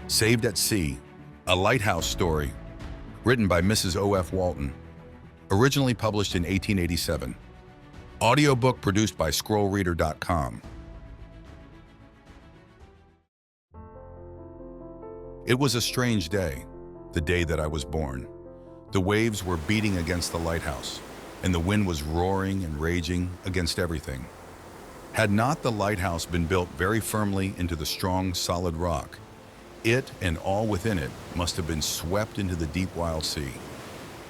Saved at Sea, a lighthouse story, written by Mrs. O.F. Walton, originally published in 1887. Audiobook produced by scrollreader.com. It was a strange day, the day that I was born. The waves were beating against the lighthouse, and the wind was roaring and raging against everything. Had not the lighthouse been built very firmly into the strong, solid rock, it and all within it must have been swept into the deep, wild sea.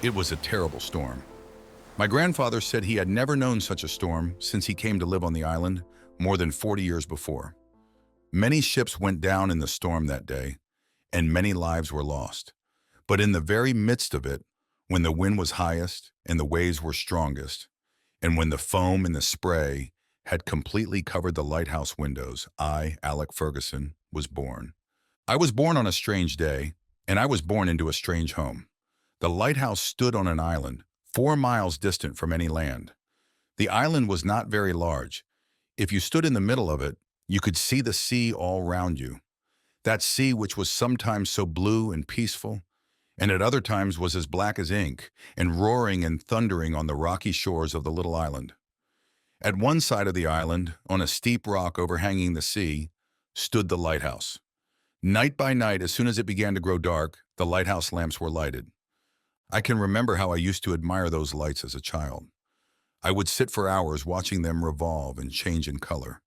It was a terrible storm. My grandfather said he had never known such a storm since he came to live on the island more than 40 years before. Many ships went down in the storm that day, and many lives were lost. But in the very midst of it, when the wind was highest and the waves were strongest, and when the foam and the spray had completely covered the lighthouse windows, I, Alec Ferguson, was born. I was born on a strange day, and I was born into a strange home. The lighthouse stood on an island, 4 miles distant from any land. The island was not very large. If you stood in the middle of it, you could see the sea all round you. That sea which was sometimes so blue and peaceful, and at other times was as black as ink, and roaring and thundering on the rocky shores of the little island. At one side of the island, on a steep rock overhanging the sea, stood the lighthouse. Night by night, as soon as it began to grow dark, the lighthouse lamps were lighted. I can remember how I used to admire those lights as a child. I would sit for hours watching them revolve and change in color.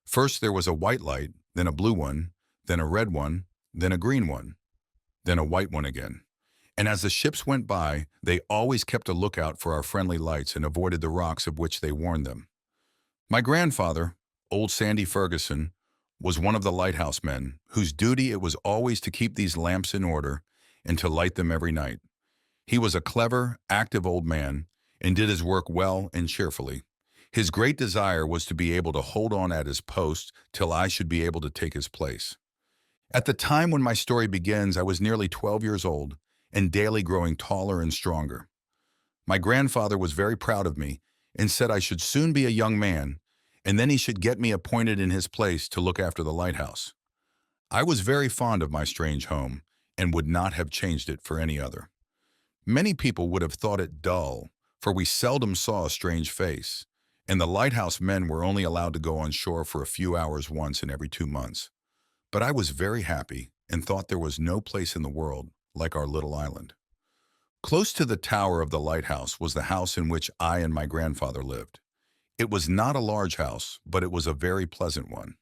First there was a white light, then a blue one, then a red one, then a green one, then a white one again. And as the ships went by, they always kept a lookout for our friendly lights and avoided the rocks of which they warned them. My grandfather, old Sandy Ferguson, was one of the lighthouse men, whose duty it was always to keep these lamps in order and to light them every night. He was a clever, active old man and did his work well and cheerfully. His great desire was to be able to hold on at his post till I should be able to take his place. At the time when my story begins, I was nearly 12 years old and daily growing taller and stronger. My grandfather was very proud of me and said I should soon be a young man, and then he should get me appointed in his place to look after the lighthouse. I was very fond of my strange home and would not have changed it for any other. Many people would have thought it dull, for we seldom saw a strange face, and the lighthouse men were only allowed to go on shore for a few hours once in every 2 months. But I was very happy and thought there was no place in the world like our little island. Close to the tower of the lighthouse was the house in which I and my grandfather lived. It was not a large house, but it was a very pleasant one.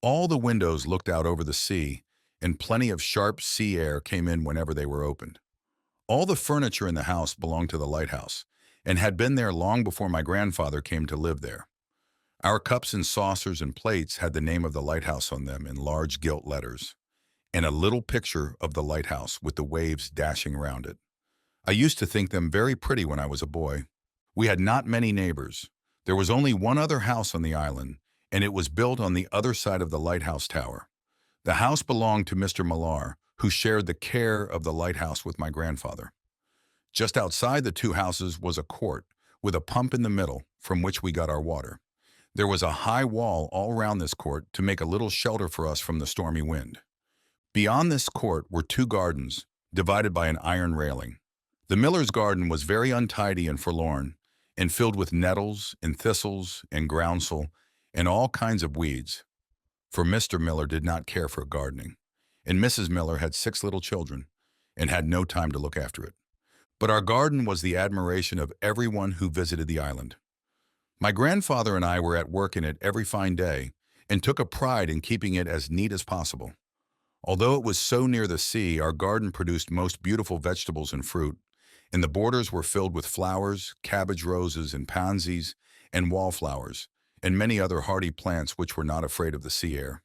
All the windows looked out over the sea, and plenty of sharp sea air came in whenever they were opened. All the furniture in the house belonged to the lighthouse, and had been there long before my grandfather came to live there. Our cups and saucers and plates had the name of the lighthouse on them in large gilt letters, and a little picture of the lighthouse with the waves dashing around it. I used to think them very pretty when I was a boy. We had not many neighbors. There was only one other house on the island, and it was built on the other side of the lighthouse tower. The house belonged to Mr. Millar, who shared the care of the lighthouse with my grandfather. Just outside the two houses was a court, with a pump in the middle, from which we got our water. There was a high wall all round this court to make a little shelter for us from the stormy wind. Beyond this court were 2 gardens, divided by an iron railing. The miller's garden was very untidy and forlorn, and filled with nettles and thistles and groundsel and all kinds of weeds. For Mr. Miller did not care for gardening, and Mrs. Miller had 6 little children and had no time to look after it. But our garden was the admiration of everyone who visited the island. My grandfather and I were at work in it every fine day and took a pride in keeping it as neat as possible. Although it was so near the sea, our garden produced most beautiful vegetables and fruit, and the borders were filled with flowers, cabbage roses and pansies and wallflowers, and many other hardy plants which were not afraid of the sea air.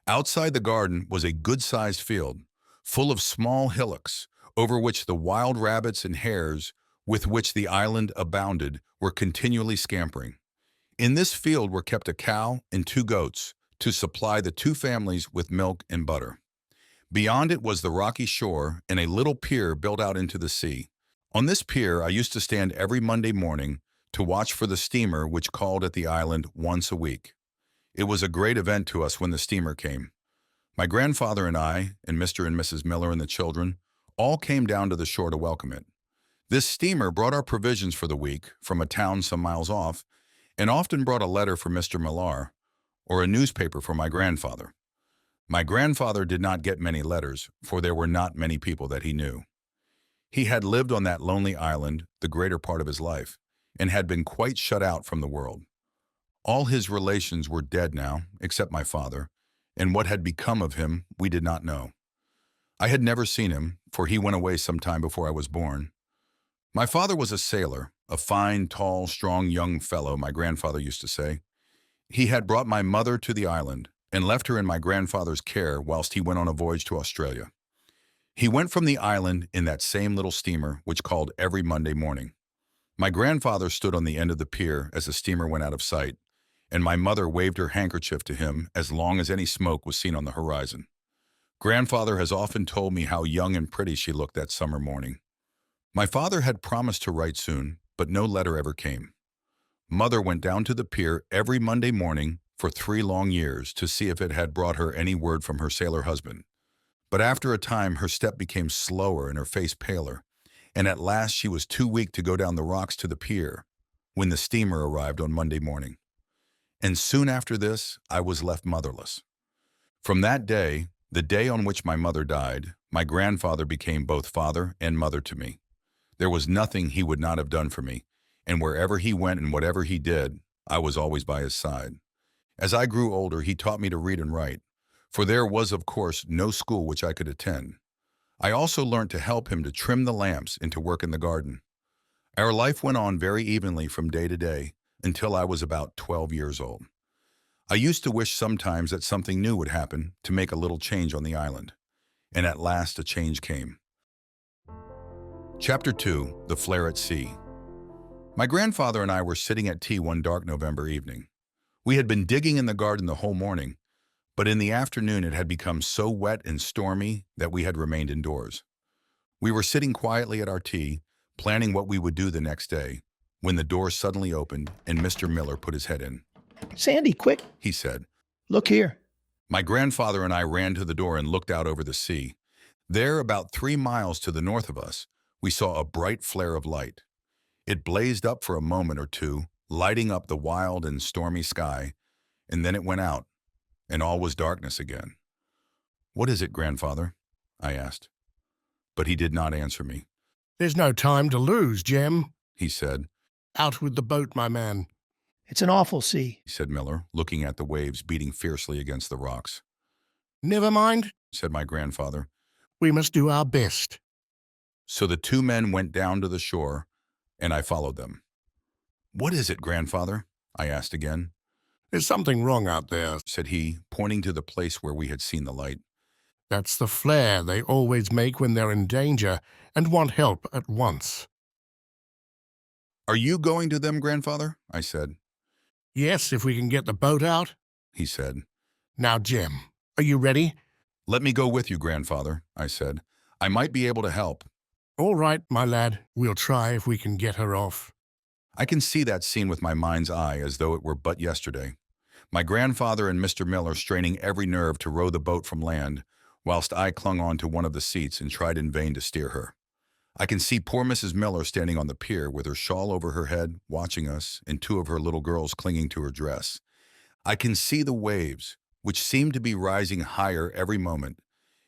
Outside the garden was a good-sized field, full of small hillocks, over which the wild rabbits and hares with which the island abounded were continually scampering. In this field were kept a cow and 2 goats to supply the 2 families with milk and butter. Beyond it was the rocky shore and a little pier built out into the sea. On this pier I used to stand every Monday morning to watch for the steamer which called at the island once a week. It was a great event to us when the steamer came. My grandfather and I, and Mr. and Mrs. Miller and the children, all came down to the shore to welcome it. This steamer brought our provisions for the week from a town some miles off, and often brought a letter for Mr. Millar or a newspaper for my grandfather. My grandfather did not get many letters, for there were not many people that he knew. He had lived on that lonely island the greater part of his life, and had been quite shut out from the world. All his relations were dead now, except my father, and what had become of him we did not know. I had never seen him, for he went away some time before I was born. My father was a sailor, a fine, tall, strong young fellow, my grandfather used to say. He had brought my mother to the island, and left her in my grandfather's care whilst he went on a voyage to Australia. He went from the island in that same little steamer which called every Monday morning. My grandfather stood on the end of the pier as the steamer went out of sight, and my mother waved her handkerchief to him as long as any smoke was seen on the horizon. Grandfather has often told me how young and pretty she looked that summer morning. My father had promised to write soon, but no letter ever came. Mother went down to the pier every Monday morning for 3 long years to see if it had brought her any word from her sailor husband. But after a time her step became slower and her face paler, and at last she was too weak to go down the rocks to the pier when the steamer arrived on Monday morning. And soon after this, I was left motherless. From that day, the day on which my mother died, my grandfather became both father and mother to me. There was nothing he would not have done for me, and wherever he went and whatever he did, I was always by his side. As I grew older, he taught me to read and write, for there was, of course, no school which I could attend. I also learnt to help him to trim the lamps and to work in the garden. Our life went on very evenly from day to day until I was about 12 years old. I used to wish sometimes that something new would happen to make a little change on the island, and at last a change came. Chapter 2, The Flare at Sea. My grandfather and I were sitting at tea one dark November evening. We had been digging in the garden the whole morning, but in the afternoon it had become so wet and stormy that we had remained indoors. We were sitting quietly at our tea, planning what we would do the next day, when the door suddenly opened and Mr. Miller put his head in. "Sandy, quick, He said. look here." My grandfather and I ran to the door and looked out over the sea. There, about 3 miles to the north of us, we saw a bright flare of light. It blazed up for a moment or two, lighting up the wild and stormy sky, and then it went out, and all was darkness again. "What is it, grandfather?" I asked. But he did not answer me. "There's no time to lose, Jem," He said. "Out with the boat, my man." "It's an awful sea." Said Miller, looking at the waves beating fiercely against the rocks. "Never mind, Said my grandfather. we must do our best." So the 2 men went down to the shore, and I followed them. "What is it, grandfather?" I asked again. "There's something wrong out there." Said he, pointing to the place where we had seen the light. "That's the flare they always make when they're in danger and want help at once." "Are you going to them, grandfather?" I said. "Yes, if we can get the boat out." He said. "Now, Jem, are you ready?" "Let me go with you, grandfather," I said. "I might be able to help." "All right, my lad, we'll try if we can get her off." I can see that scene with my mind's eye as though it were but yesterday. My grandfather and Mr. Miller straining every nerve to row the boat from land, whilst I clung on to one of the seats and tried in vain to steer her. I can see poor Mrs. Miller standing on the pier with her shawl over her head, watching us, and 2 of her little girls clinging to her dress. I can see the waves, which seemed to be rising higher every moment,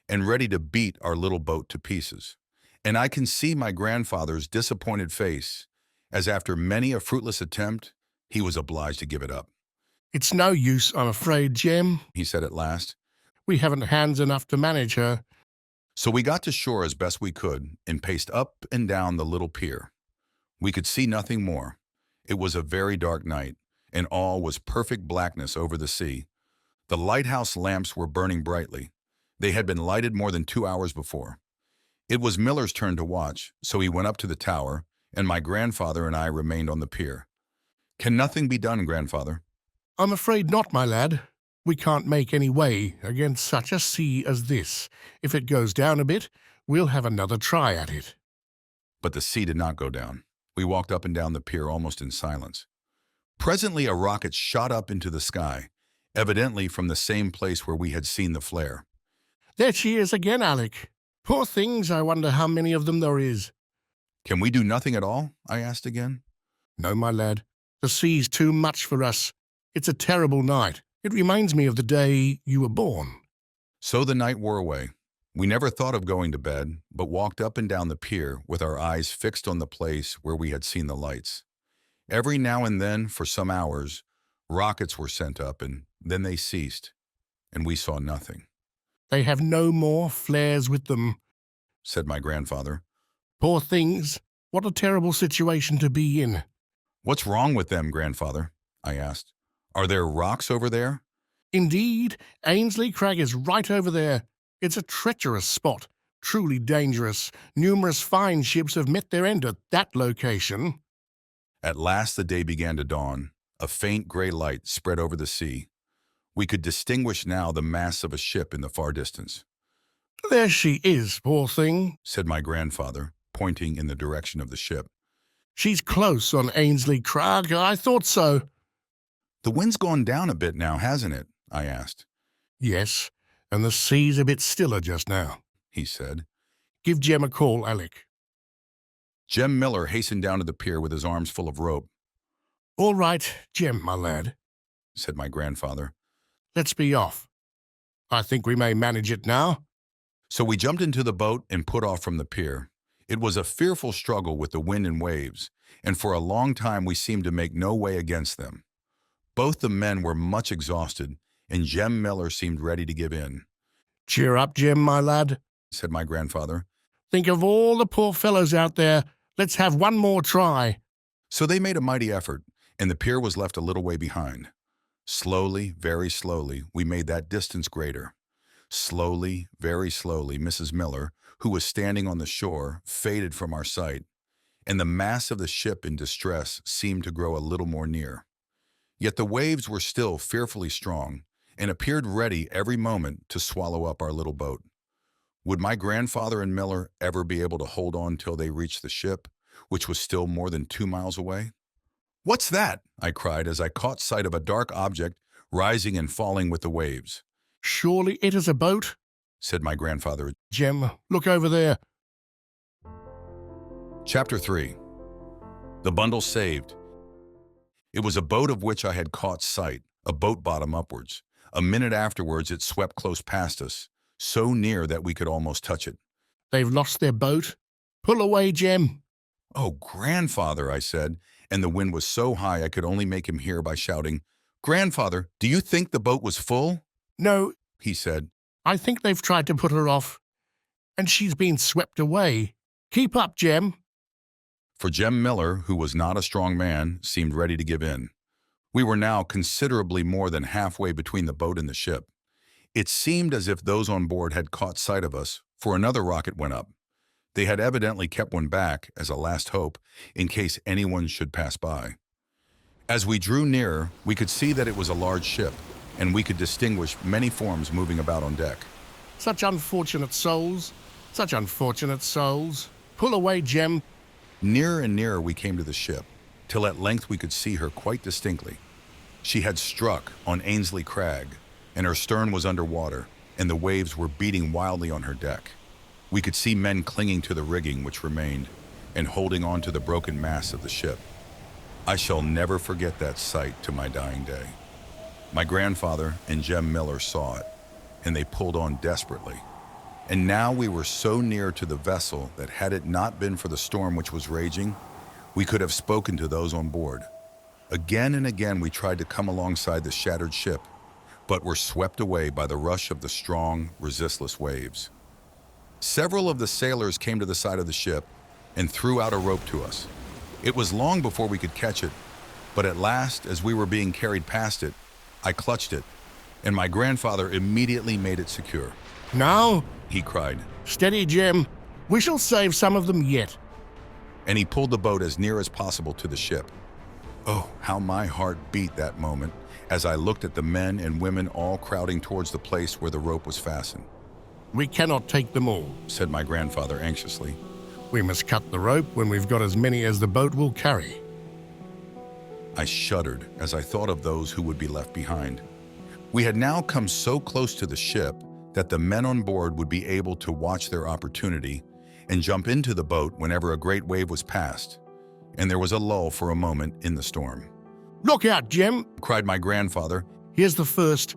and ready to beat our little boat to pieces. And I can see my grandfather's disappointed face, as after many a fruitless attempt, he was obliged to give it up. "It's no use, I'm afraid, Jem. He said at last. We haven't hands enough to manage her." So we got to shore as best we could and paced up and down the little pier. We could see nothing more. It was a very dark night, and all was perfect blackness over the sea. The lighthouse lamps were burning brightly. They had been lighted more than 2 hours before. It was Miller's turn to watch, so he went up to the tower, and my grandfather and I remained on the pier. "Can nothing be done, grandfather?" "I'm afraid not, my lad. We can't make any way against such a sea as this. If it goes down a bit, we'll have another try at it." But the sea did not go down. We walked up and down the pier almost in silence. Presently a rocket shot up into the sky, evidently from the same place where we had seen the flare. There she is again, Alec. Poor things, I wonder how many of them there is. Can we do nothing at all? I asked again. No, my lad. The sea's too much for us. It's a terrible night. It reminds me of the day you were born. So the night wore away. We never thought of going to bed, but walked up and down the pier with our eyes fixed on the place where we had seen the lights. Every now and then, for some hours, rockets were sent up, and then they ceased, and we saw nothing. They have no more flares with them, said my grandfather. Poor things. What a terrible situation to be in. What's wrong with them, grandfather? I asked. Are there rocks over there? Indeed, Ainsley Crag is right over there. It's a treacherous spot, truly dangerous. Numerous fine ships have met their end at that location. At last the day began to dawn. A faint gray light spread over the sea. We could distinguish now the mass of a ship in the far distance. There she is, poor thing, said my grandfather, pointing in the direction of the ship. She's close on Ainsley Crag. I thought so. The wind's gone down a bit now, hasn't it? I asked. Yes, and the sea's a bit stiller just now, he said. Give Jem a call, Alec. Jem Miller hastened down to the pier with his arms full of rope. All right, Jem, my lad, said my grandfather. Let's be off. I think we may manage it now. So we jumped into the boat and put off from the pier. It was a fearful struggle with the wind and waves, and for a long time we seemed to make no way against them. Both the men were much exhausted, and Jem Miller seemed ready to give in. Cheer up, Jem, my lad, said my grandfather. Think of all the poor fellows out there. Let's have one more try. So they made a mighty effort, and the pier was left a little way behind. Slowly, very slowly, we made that distance greater. Slowly, very slowly, Mrs. Miller, who was standing on the shore, faded from our sight, and the mass of the ship in distress seemed to grow a little more near. Yet the waves were still fearfully strong, and appeared ready every moment to swallow up our little boat. Would my grandfather and Miller ever be able to hold on till they reached the ship, which was still more than 2 miles away? "What's that?" I cried as I caught sight of a dark object rising and falling with the waves. Surely it is a boat, said my grandfather. Jem, look over there. Chapter 3. The bundle saved. It was a boat of which I had caught sight, a boat bottom upwards. A minute afterwards it swept close past us, so near that we could almost touch it. They've lost their boat. Pull away, Jem. "Oh, grandfather," I said, and the wind was so high I could only make him hear by shouting, "Grandfather, do you think the boat was full?" No, he said. I think they've tried to put her off, and she's been swept away. Keep up, Jem. For Jem Miller, who was not a strong man, seemed ready to give in. We were now considerably more than halfway between the boat and the ship. It seemed as if those on board had caught sight of us, for another rocket went up. They had evidently kept one back as a last hope in case anyone should pass by. As we drew nearer, we could see that it was a large ship, and we could distinguish many forms moving about on deck. Such unfortunate souls. Such unfortunate souls. Pull away, Jem. Nearer and nearer we came to the ship, till at length we could see her quite distinctly. She had struck on Ainsley Crag, and her stern was under water, and the waves were beating wildly on her deck. We could see men clinging to the rigging which remained, and holding on to the broken masts of the ship. I shall never forget that sight to my dying day. My grandfather and Jem Miller saw it, and they pulled on desperately. And now we were so near to the vessel that had it not been for the storm which was raging, we could have spoken to those on board. Again and again we tried to come alongside the shattered ship, but were swept away by the rush of the strong, resistless waves. Several of the sailors came to the side of the ship and threw out a rope to us. It was long before we could catch it, but at last, as we were being carried past it, I clutched it, and my grandfather immediately made it secure. Now, he cried. Steady, Jem. We shall save some of them yet. And he pulled the boat as near as possible to the ship. Oh, how my heart beat that moment as I looked at the men and women all crowding towards the place where the rope was fastened. We cannot take them all, said my grandfather anxiously. We must cut the rope when we've got as many as the boat will carry. I shuddered as I thought of those who would be left behind. We had now come so close to the ship that the men on board would be able to watch their opportunity and jump into the boat whenever a great wave was passed, and there was a lull for a moment in the storm. Look out, Jem! Cried my grandfather. Here's the first.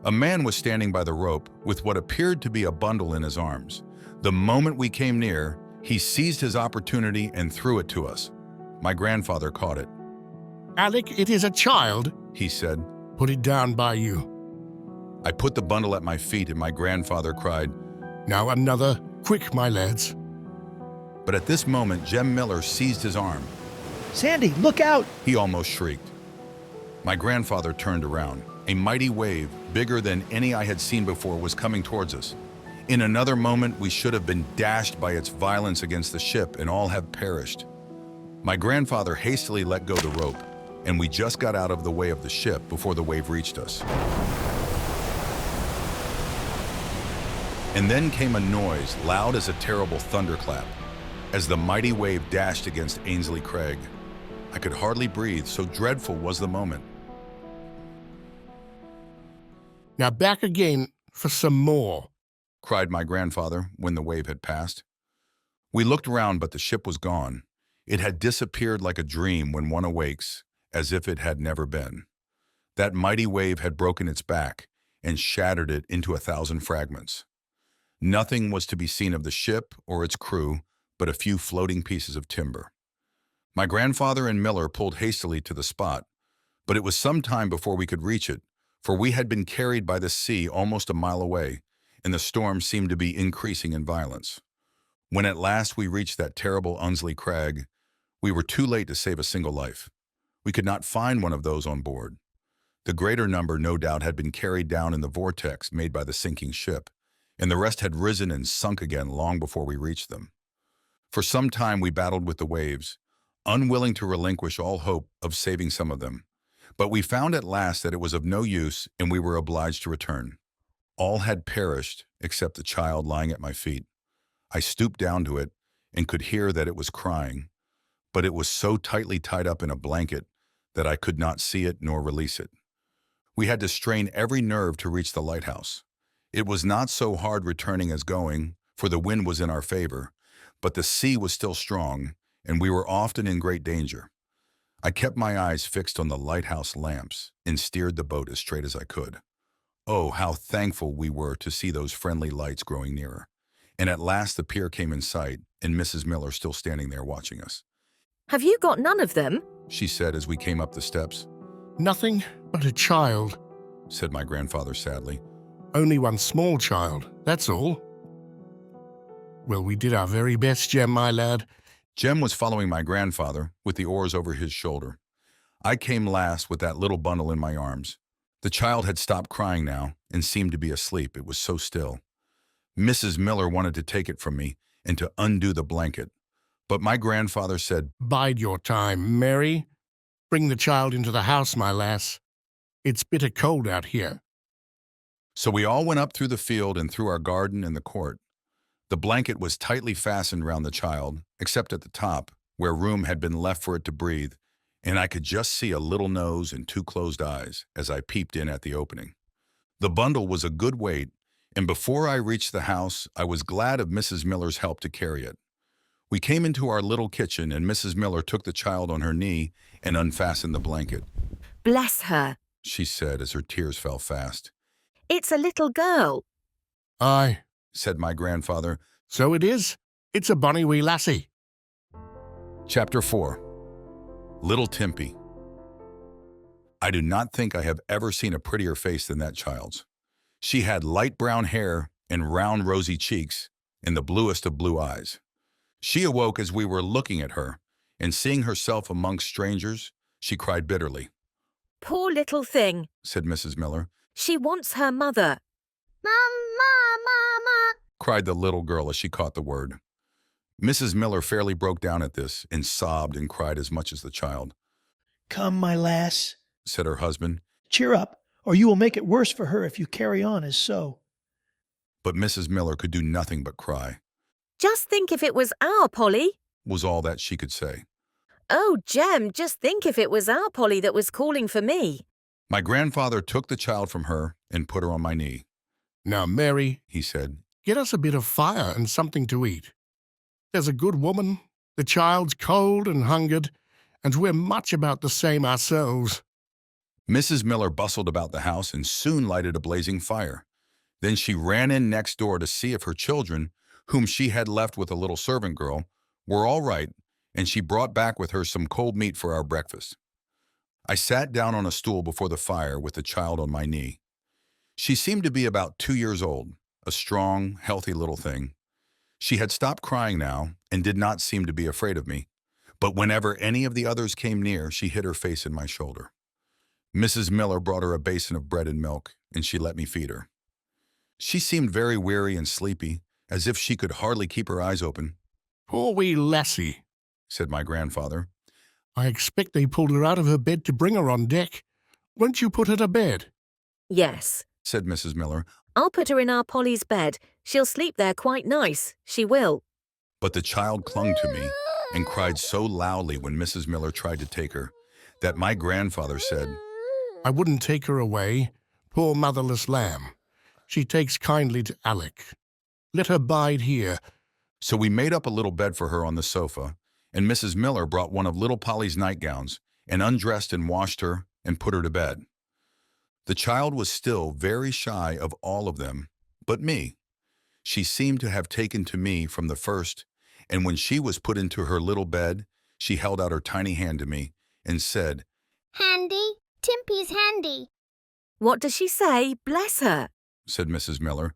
A man was standing by the rope with what appeared to be a bundle in his arms. The moment we came near, he seized his opportunity and threw it to us. My grandfather caught it. Alec, it is a child, He said. Put it down by you. I put the bundle at my feet and my grandfather cried. Now another. Quick, my lads. But at this moment, Jem Miller seized his arm. Sandy, look out! He almost shrieked. My grandfather turned around. A mighty wave, bigger than any I had seen before, was coming towards us. In another moment, we should have been dashed by its violence against the ship and all have perished. My grandfather hastily let go the rope, and we just got out of the way of the ship before the wave reached us. And then came a noise, loud as a terrible thunderclap, as the mighty wave dashed against Ainslie Crag. I could hardly breathe, so dreadful was the moment. Now back again for some more. Cried my grandfather when the wave had passed. We looked around, but the ship was gone. It had disappeared like a dream when one awakes, as if it had never been. That mighty wave had broken its back and shattered it into 1,000 fragments. Nothing was to be seen of the ship or its crew but a few floating pieces of timber. My grandfather and Miller pulled hastily to the spot, but it was some time before we could reach it, for we had been carried by the sea almost a mile away, and the storm seemed to be increasing in violence. When at last we reached that terrible Ainslie Crag, we were too late to save a single life. We could not find one of those on board. The greater number, no doubt, had been carried down in the vortex made by the sinking ship, and the rest had risen and sunk again long before we reached them. For some time we battled with the waves, unwilling to relinquish all hope of saving some of them, but we found at last that it was of no use and we were obliged to return. All had perished except the child lying at my feet. I stooped down to it and could hear that it was crying, but it was so tightly tied up in a blanket that I could not see it nor release it. We had to strain every nerve to reach the lighthouse. It was not so hard returning as going, for the wind was in our favor, but the sea was still strong, and we were often in great danger. I kept my eyes fixed on the lighthouse lamps and steered the boat as straight as I could. Oh, how thankful we were to see those friendly lights growing nearer. And at last the pier came in sight, and Mrs. Miller still standing there watching us. Have you got none of them? She said as we came up the steps. Nothing but a child. Said my grandfather sadly. Only one small child, that's all. Well, we did our very best, Jem, my lad. Jem was following my grandfather with the oars over his shoulder. I came last with that little bundle in my arms. The child had stopped crying now and seemed to be asleep. It was so still. Mrs. Miller wanted to take it from me and to undo the blanket, but my grandfather said, Bide your time, Mary. Bring the child into the house, my lass. It's bitter cold out here. So we all went up through the field and through our garden and the court. The blanket was tightly fastened round the child, except at the top, where room had been left for it to breathe, and I could just see a little nose and 2 closed eyes as I peeped in at the opening. The bundle was a good weight, and before I reached the house, I was glad of Mrs. Miller's help to carry it. We came into our little kitchen, and Mrs. Miller took the child on her knee and unfastened the blanket. Bless her. She said as her tears fell fast. It's a little girl. Aye, Said my grandfather. so it is. It's a bonny wee lassie. Chapter 4. Little Timpey. I do not think I have ever seen a prettier face than that child's. She had light brown hair and round rosy cheeks and the bluest of blue eyes. She awoke as we were looking at her, and seeing herself amongst strangers, she cried bitterly. Poor little thing. Said Mrs. Miller. She wants her mother. Mama. Cried the little girl as she caught the word. Mrs. Miller fairly broke down at this and sobbed and cried as much as the child. Come, my lass. Said her husband. Cheer up, or you will make it worse for her if you carry on as so. But Mrs. Miller could do nothing but cry, Just think if it was our Polly. was all that she could say. Oh, Jem, just think if it was our Polly that was calling for me. My grandfather took the child from her and put her on my knee. Now, Mary, he said. get us a bit of fire and something to eat. There's a good woman, the child's cold and hungered, and we're much about the same ourselves. Mrs. Miller bustled about the house and soon lighted a blazing fire. Then she ran in next door to see if her children, whom she had left with a little servant girl, were all right, and she brought back with her some cold meat for our breakfast. I sat down on a stool before the fire with the child on my knee. She seemed to be about 2 years old, a strong, healthy little thing. She had stopped crying now and did not seem to be afraid of me, but whenever any of the others came near, she hid her face in my shoulder. Mrs. Miller brought her a basin of bread and milk, and she let me feed her. She seemed very weary and sleepy, as if she could hardly keep her eyes open. Poor wee lassie, said my grandfather. I expect they pulled her out of her bed to bring her on deck. Won't you put her to bed? Yes. Said Mrs. Miller. I'll put her in our Polly's bed. She'll sleep there quite nice. She will. But the child clung to me and cried so loudly when Mrs. Miller tried to take her that my grandfather said, I wouldn't take her away. Poor motherless lamb. She takes kindly to Alec. Let her bide here. So we made up a little bed for her on the sofa, and Mrs. Miller brought one of little Polly's nightgowns and undressed and washed her and put her to bed. The child was still very shy of all of them, but me. She seemed to have taken to me from the first, and when she was put into her little bed, she held out her tiny hand to me and said, Handy. Timpey's handy. What does she say? Bless her. Said Mrs. Miller,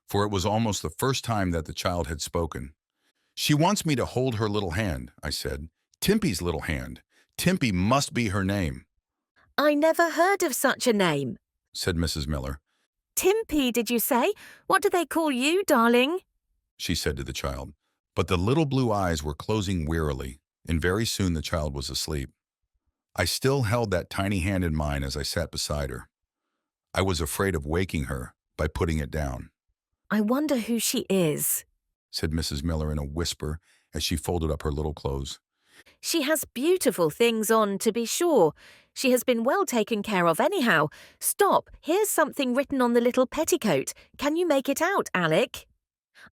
for it was almost the first time that the child had spoken. She wants me to hold her little hand, I said. Timpey's little hand. Timpey must be her name. I never heard of such a name, said Mrs. Miller. Timpey, did you say? What do they call you, darling? She said to the child. But the little blue eyes were closing wearily, and very soon the child was asleep. I still held that tiny hand in mine as I sat beside her. I was afraid of waking her by putting it down. I wonder who she is, said Mrs. Miller in a whisper as she folded up her little clothes. She has beautiful things on, to be sure. She has been well taken care of anyhow. Stop, here's something written on the little petticoat. Can you make it out, Alec?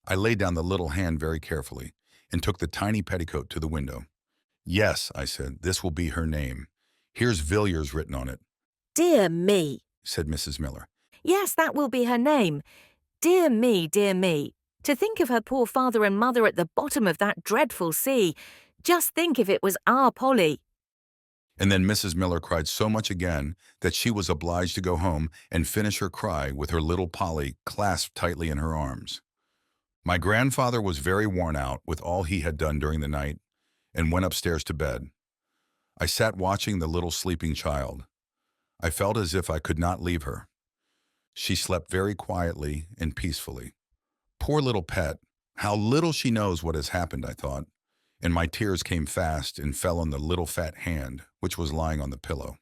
I laid down the little hand very carefully and took the tiny petticoat to the window. Yes, I said, this will be her name. Here's Villiers written on it. Dear me, said Mrs. Miller. Yes, that will be her name. Dear me, dear me. To think of her poor father and mother at the bottom of that dreadful sea. Just think if it was our Polly. And then Mrs. Miller cried so much again that she was obliged to go home and finish her cry with her little Polly clasped tightly in her arms. My grandfather was very worn out with all he had done during the night and went upstairs to bed. I sat watching the little sleeping child. I felt as if I could not leave her. She slept very quietly and peacefully. Poor little pet, how little she knows what has happened, I thought, and my tears came fast and fell on the little fat hand which was lying on the pillow.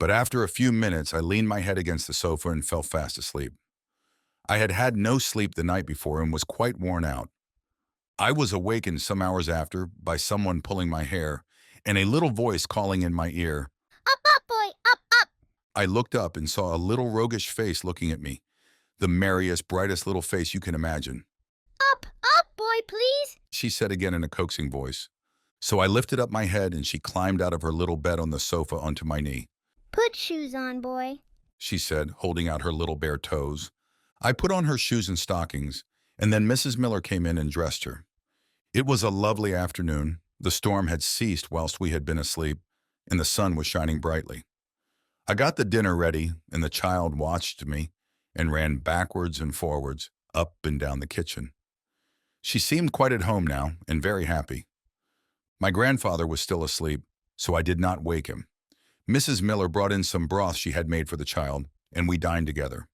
But after a few minutes, I leaned my head against the sofa and fell fast asleep. I had had no sleep the night before and was quite worn out. I was awakened some hours after by someone pulling my hair and a little voice calling in my ear, Up, up, boy, up, up. I looked up and saw a little roguish face looking at me, the merriest, brightest little face you can imagine. Up, up, boy, please. She said again in a coaxing voice. So I lifted up my head and she climbed out of her little bed on the sofa onto my knee. Put shoes on, boy. She said, holding out her little bare toes. I put on her shoes and stockings, and then Mrs. Miller came in and dressed her. It was a lovely afternoon. The storm had ceased whilst we had been asleep, and the sun was shining brightly. I got the dinner ready, and the child watched me and ran backwards and forwards, up and down the kitchen. She seemed quite at home now and very happy. My grandfather was still asleep, so I did not wake him. Mrs. Miller brought in some broth she had made for the child, and we dined together.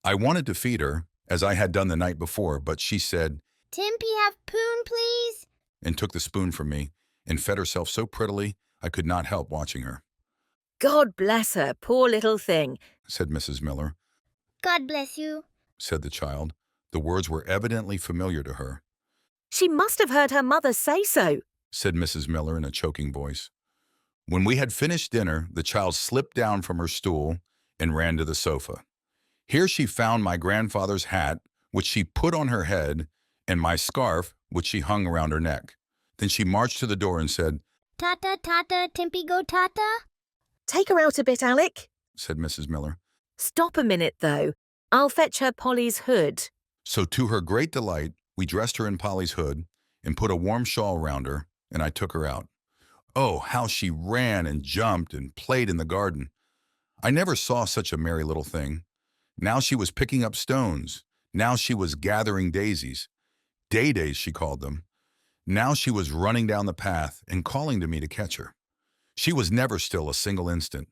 I wanted to feed her, as I had done the night before, but she said, Timpey have poon, please? And took the spoon from me and fed herself so prettily I could not help watching her. God bless her, poor little thing, said Mrs. Miller. God bless you, said the child. The words were evidently familiar to her. She must have heard her mother say so, said Mrs. Miller in a choking voice. When we had finished dinner, the child slipped down from her stool and ran to the sofa. Here she found my grandfather's hat, which she put on her head, and my scarf, which she hung around her neck. Then she marched to the door and said, Tata, tata, Timpey go tata. Take her out a bit, Alec. said Mrs. Miller. Stop a minute, though. I'll fetch her Polly's hood. So to her great delight, we dressed her in Polly's hood and put a warm shawl around her, and I took her out. Oh, how she ran and jumped and played in the garden. I never saw such a merry little thing. Now she was picking up stones. Now she was gathering daisies. Day-days, she called them. Now she was running down the path and calling to me to catch her. She was never still a single instant.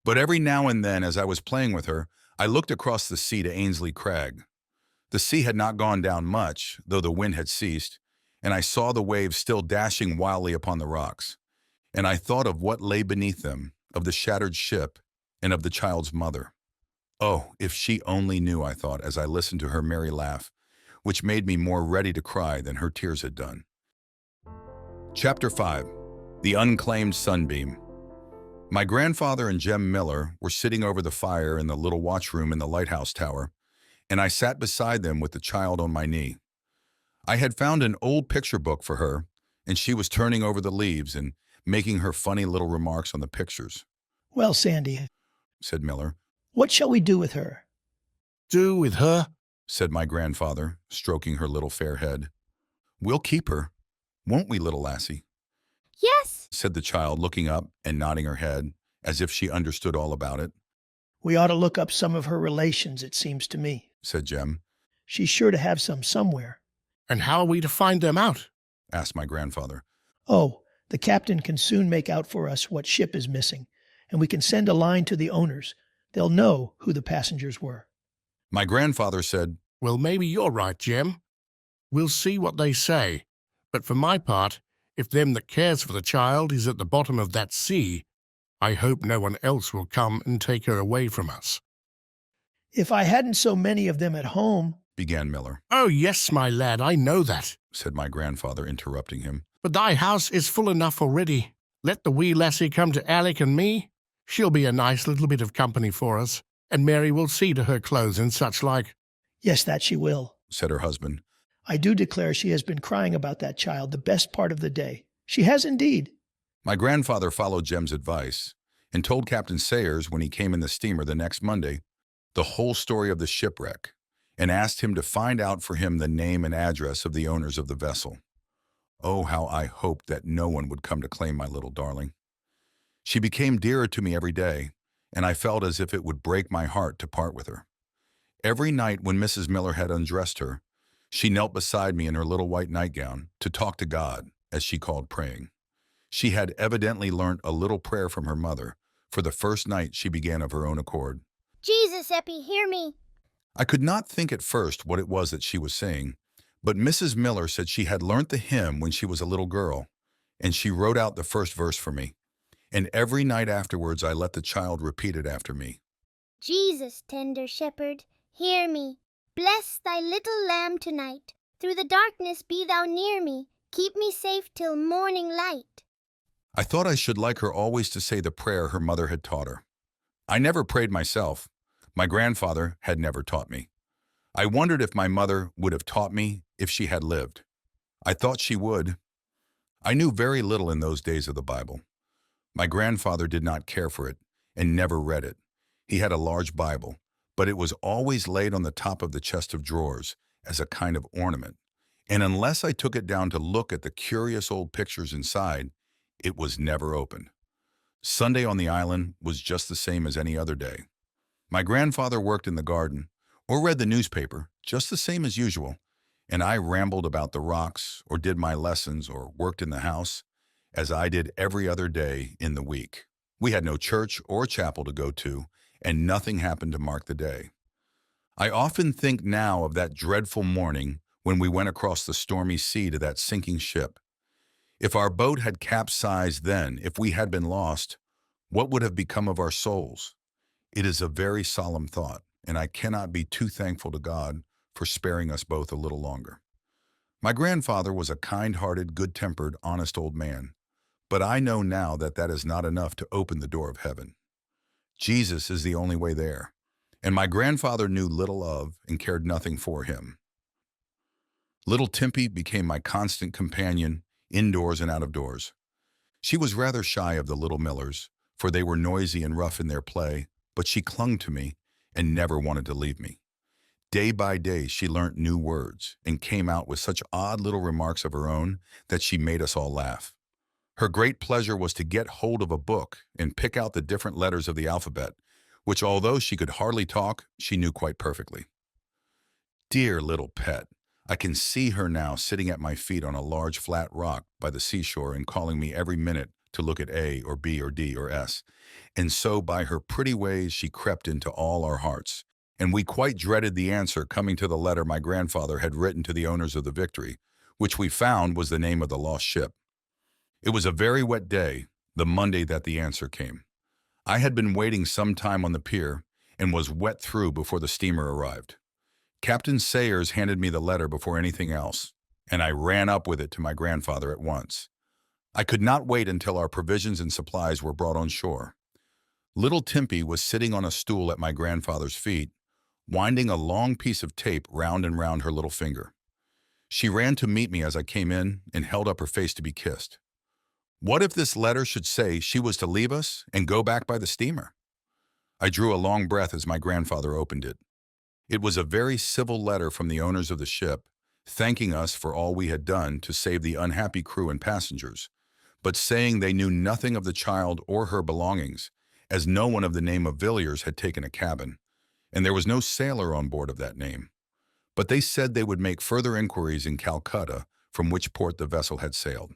But every now and then, as I was playing with her, I looked across the sea to Ainsley Crag. The sea had not gone down much, though the wind had ceased, and I saw the waves still dashing wildly upon the rocks. And I thought of what lay beneath them, of the shattered ship, and of the child's mother. Oh, if she only knew, I thought, as I listened to her merry laugh, which made me more ready to cry than her tears had done. Chapter 5. The Unclaimed Sunbeam. My grandfather and Jem Miller were sitting over the fire in the little watchroom in the Lighthouse tower, and I sat beside them with the child on my knee. I had found an old picture book for her, and she was turning over the leaves and making her funny little remarks on the pictures. Well, Sandy, Said Miller. what shall we do with her? Do with her? Said my grandfather, stroking her little fair head. We'll keep her, won't we, little lassie? Yes. Said the child, looking up and nodding her head, as if she understood all about it. We ought to look up some of her relations, it seems to me. Said Jem. She's sure to have some somewhere. And how are we to find them out? Asked my grandfather. Oh, the captain can soon make out for us what ship is missing, and we can send a line to the owners. They'll know who the passengers were. My grandfather said, Well, maybe you're right, Jem. We'll see what they say. But for my part, if them that cares for the child is at the bottom of that sea, I hope no one else will come and take her away from us. If I hadn't so many of them at home, began Miller. Oh, yes, my lad, I know that. Said my grandfather, interrupting him. But thy house is full enough already. Let the wee lassie come to Alec and me. She'll be a nice little bit of company for us, and Mary will see to her clothes and such like. yes, that she will. Said her husband. I do declare she has been crying about that child the best part of the day. She has indeed. My grandfather followed Jem's advice and told Captain Sayers when he came in the steamer the next Monday the whole story of the shipwreck and asked him to find out for him the name and address of the owners of the vessel. Oh, how I hoped that no one would come to claim my little darling. She became dearer to me every day, and I felt as if it would break my heart to part with her. Every night when Mrs. Miller had undressed her, she knelt beside me in her little white nightgown to talk to God, as she called praying. She had evidently learnt a little prayer from her mother, for the first night she began of her own accord. Jesus, Eppie, hear me. I could not think at first what it was that she was saying, but Mrs. Miller said she had learnt the hymn when she was a little girl, and she wrote out the first verse for me. And every night afterwards I let the child repeat it after me. Jesus, tender shepherd, hear me. Bless thy little lamb tonight. Through the darkness be thou near me. Keep me safe till morning light. I thought I should like her always to say the prayer her mother had taught her. I never prayed myself. My grandfather had never taught me. I wondered if my mother would have taught me if she had lived. I thought she would. I knew very little in those days of the Bible. My grandfather did not care for it and never read it. He had a large Bible, but it was always laid on the top of the chest of drawers as a kind of ornament, and unless I took it down to look at the curious old pictures inside, it was never opened. Sunday on the island was just the same as any other day. My grandfather worked in the garden or read the newspaper just the same as usual, and I rambled about the rocks or did my lessons or worked in the house as I did every other day in the week. We had no church or chapel to go to, and nothing happened to mark the day. I often think now of that dreadful morning when we went across the stormy sea to that sinking ship. If our boat had capsized then, if we had been lost, what would have become of our souls? It is a very solemn thought, and I cannot be too thankful to God for sparing us both a little longer. My grandfather was a kind-hearted, good-tempered, honest old man, but I know now that that is not enough to open the door of heaven. Jesus is the only way there, and my grandfather knew little of and cared nothing for him. Little Timpey became my constant companion, indoors and out of doors. She was rather shy of the little Millers, for they were noisy and rough in their play, but she clung to me and never wanted to leave me. Day by day, she learnt new words and came out with such odd little remarks of her own that she made us all laugh. Her great pleasure was to get hold of a book and pick out the different letters of the alphabet, which, although she could hardly talk, she knew quite perfectly. Dear little pet, I can see her now sitting at my feet on a large flat rock by the seashore and calling me every minute to look at A or B or D or S. And so by her pretty ways she crept into all our hearts, and we quite dreaded the answer coming to the letter my grandfather had written to the owners of the Victory, which we found was the name of the lost ship. It was a very wet day, the Monday that the answer came. I had been waiting some time on the pier and was wet through before the steamer arrived. Captain Sayers handed me the letter before anything else, and I ran up with it to my grandfather at once. I could not wait until our provisions and supplies were brought on shore. Little Timpey was sitting on a stool at my grandfather's feet, winding a long piece of tape round and round her little finger. She ran to meet me as I came in and held up her face to be kissed. What if this letter should say she was to leave us and go back by the steamer? I drew a long breath as my grandfather opened it. It was a very civil letter from the owners of the ship, thanking us for all we had done to save the unhappy crew and passengers, but saying they knew nothing of the child or her belongings, as no one of the name of Villiers had taken a cabin, and there was no sailor on board of that name. But they said they would make further inquiries in Calcutta, from which port the vessel had sailed.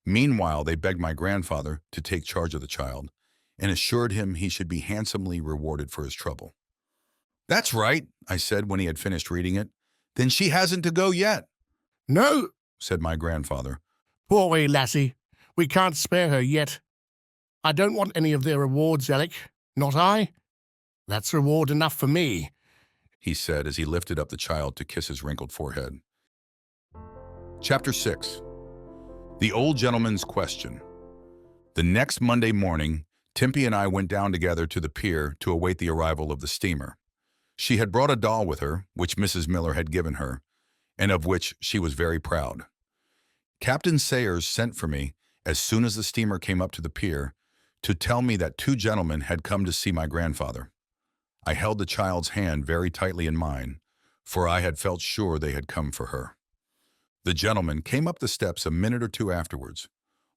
Meanwhile, they begged my grandfather to take charge of the child, and assured him he should be handsomely rewarded for his trouble. "That's right," I said when he had finished reading it. "Then she hasn't to go yet." No, said my grandfather. poor wee lassie. We can't spare her yet. I don't want any of their rewards, Alec. Not I. That's reward enough for me, he said as he lifted up the child to kiss his wrinkled forehead. Chapter 6. The Old Gentleman's Question. The next Monday morning, Timpey and I went down together to the pier to await the arrival of the steamer. She had brought a doll with her, which Mrs. Miller had given her, and of which she was very proud. Captain Sayers sent for me as soon as the steamer came up to the pier to tell me that 2 gentlemen had come to see my grandfather. I held the child's hand very tightly in mine, for I had felt sure they had come for her. The gentlemen came up the steps a minute or two afterwards.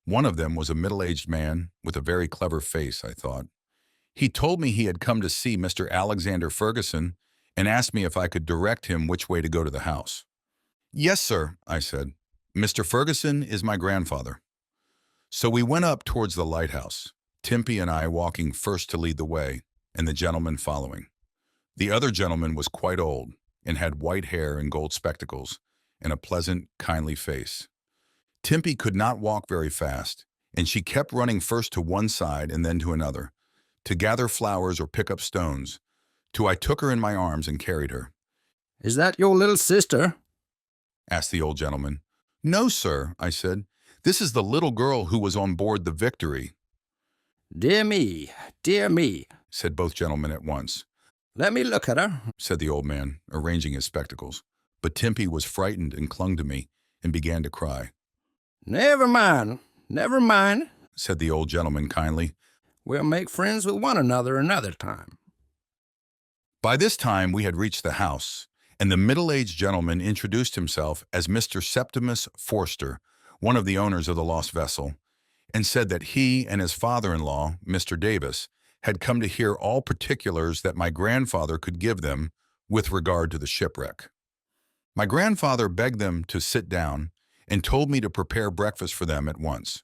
One of them was a middle-aged man with a very clever face, I thought. He told me he had come to see Mr. Alexander Ferguson and asked me if I could direct him which way to go to the house. "Yes, sir," I said. "Mr. Ferguson is my grandfather." So we went up towards the lighthouse, Timpey and I walking first to lead the way, and the gentleman following. The other gentleman was quite old and had white hair and gold spectacles and a pleasant, kindly face. Timpey could not walk very fast, and she kept running first to one side and then to another, to gather flowers or pick up stones, till I took her in my arms and carried her. "Is that your little sister?" asked the old gentleman. "No, sir," I said. "This is the little girl who was on board the Victory," Dear me, said both gentlemen at once. let me look at her. Said the old man, arranging his spectacles. But Timpey was frightened and clung to me and began to cry. Never mind, said the old gentleman kindly. We'll make friends with one another another time. By this time we had reached the house, and the middle-aged gentleman introduced himself as Mr. Septimus Forster, one of the owners of the lost vessel, and said that he and his father-in-law, Mr. Davis, had come to hear all particulars that my grandfather could give them with regard to the shipwreck. My grandfather begged them to sit down and told me to prepare breakfast for them at once.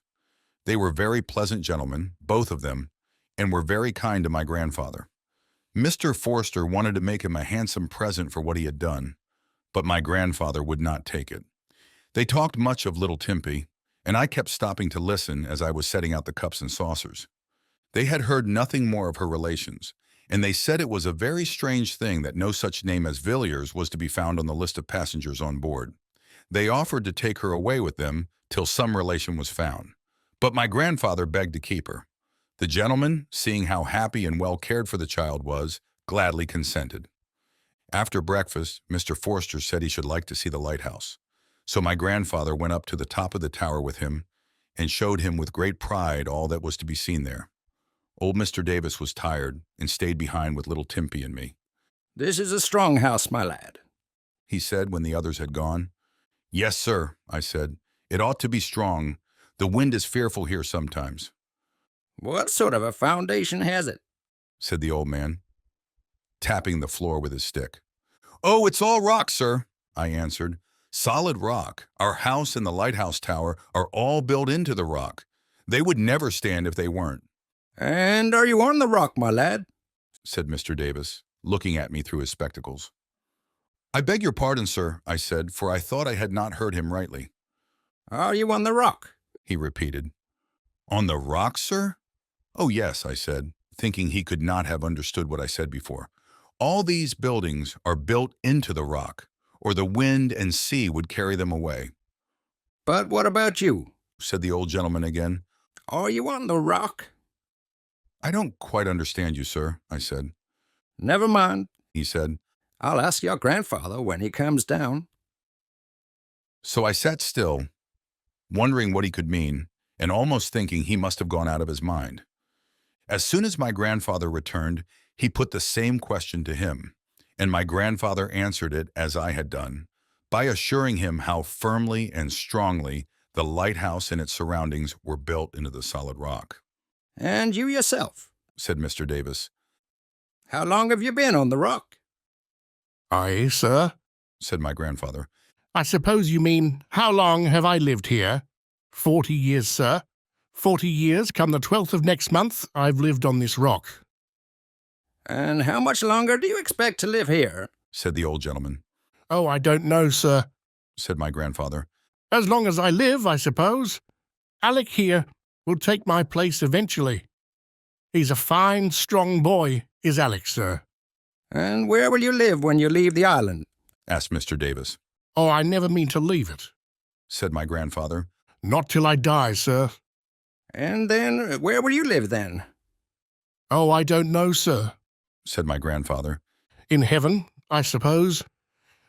They were very pleasant gentlemen, both of them, and were very kind to my grandfather. Mr. Forster wanted to make him a handsome present for what he had done, but my grandfather would not take it. They talked much of little Timpey, and I kept stopping to listen as I was setting out the cups and saucers. They had heard nothing more of her relations, and they said it was a very strange thing that no such name as Villiers was to be found on the list of passengers on board. They offered to take her away with them till some relation was found, but my grandfather begged to keep her. The gentleman, seeing how happy and well cared for the child was, gladly consented. After breakfast, Mr. Forster said he should like to see the lighthouse. So my grandfather went up to the top of the tower with him and showed him with great pride all that was to be seen there. Old Mr. Davis was tired and stayed behind with little Timpey and me. This is a strong house, my lad, He said when the others had gone. Yes, sir, I said. It ought to be strong. The wind is fearful here sometimes. What sort of a foundation has it? Said the old man, tapping the floor with his stick. Oh, it's all rock, sir, I answered. Solid rock. Our house and the lighthouse tower are all built into the rock. They would never stand if they weren't. And are you on the rock, my lad? Said Mr. Davis, looking at me through his spectacles. I beg your pardon, sir, I said, for I thought I had not heard him rightly. Are you on the rock? He repeated. On the rock, sir? Oh, yes, I said, thinking he could not have understood what I said before. All these buildings are built into the rock, or the wind and sea would carry them away. But what about you? Said the old gentleman again. Are you on the rock? I don't quite understand you, sir, I said. Never mind, He said. I'll ask your grandfather when he comes down. So I sat still, wondering what he could mean, and almost thinking he must have gone out of his mind. As soon as my grandfather returned, he put the same question to him, and my grandfather answered it as I had done, by assuring him how firmly and strongly the lighthouse and its surroundings were built into the solid rock. And you yourself, Said Mr. Davis. how long have you been on the rock? Aye, sir. Said my grandfather. I suppose you mean, how long have I lived here? 40 years, sir. 40 years, come the 12th of next month, I've lived on this rock. And how much longer do you expect to live here? Said the old gentleman. Oh, I don't know, sir. Said my grandfather. As long as I live, I suppose. Alec here will take my place eventually. He's a fine, strong boy, is Alec, sir. And where will you live when you leave the island? Asked Mr. Davis. Oh, I never mean to leave it. Said my grandfather. Not till I die, sir. And then, where will you live then? Oh, I don't know, sir. Said my grandfather. In heaven, I suppose.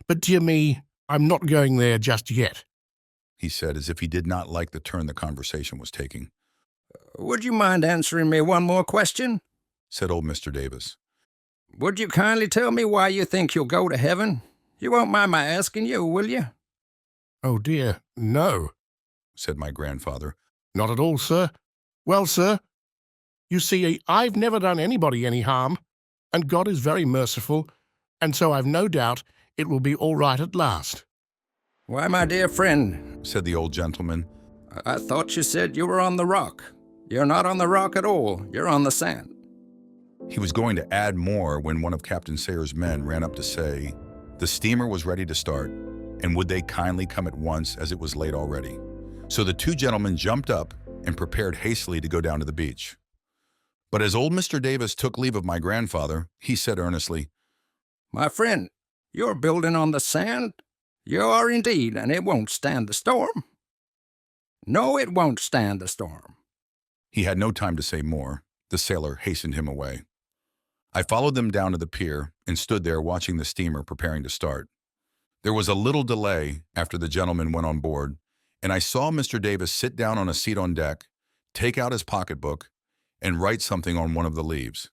But dear me, I'm not going there just yet. He said, as if he did not like the turn the conversation was taking. Would you mind answering me one more question? Said old Mr. Davis. Would you kindly tell me why you think you'll go to heaven? You won't mind my asking you, will you? Oh dear, no. Said my grandfather. Not at all, sir. Well, sir, you see, I've never done anybody any harm, and God is very merciful, and so I've no doubt it will be all right at last. Why, my dear friend, Said the old gentleman. I thought you said you were on the rock. You're not on the rock at all. You're on the sand. He was going to add more when one of Captain Sayre's men ran up to say the steamer was ready to start, and would they kindly come at once as it was late already. So the two gentlemen jumped up and prepared hastily to go down to the beach. But as old Mr. Davis took leave of my grandfather, he said earnestly, My friend, you're building on the sand? You are indeed, and it won't stand the storm. No, it won't stand the storm. He had no time to say more. The sailor hastened him away. I followed them down to the pier and stood there watching the steamer preparing to start. There was a little delay after the gentlemen went on board, and I saw Mr. Davis sit down on a seat on deck, take out his pocketbook, and write something on one of the leaves.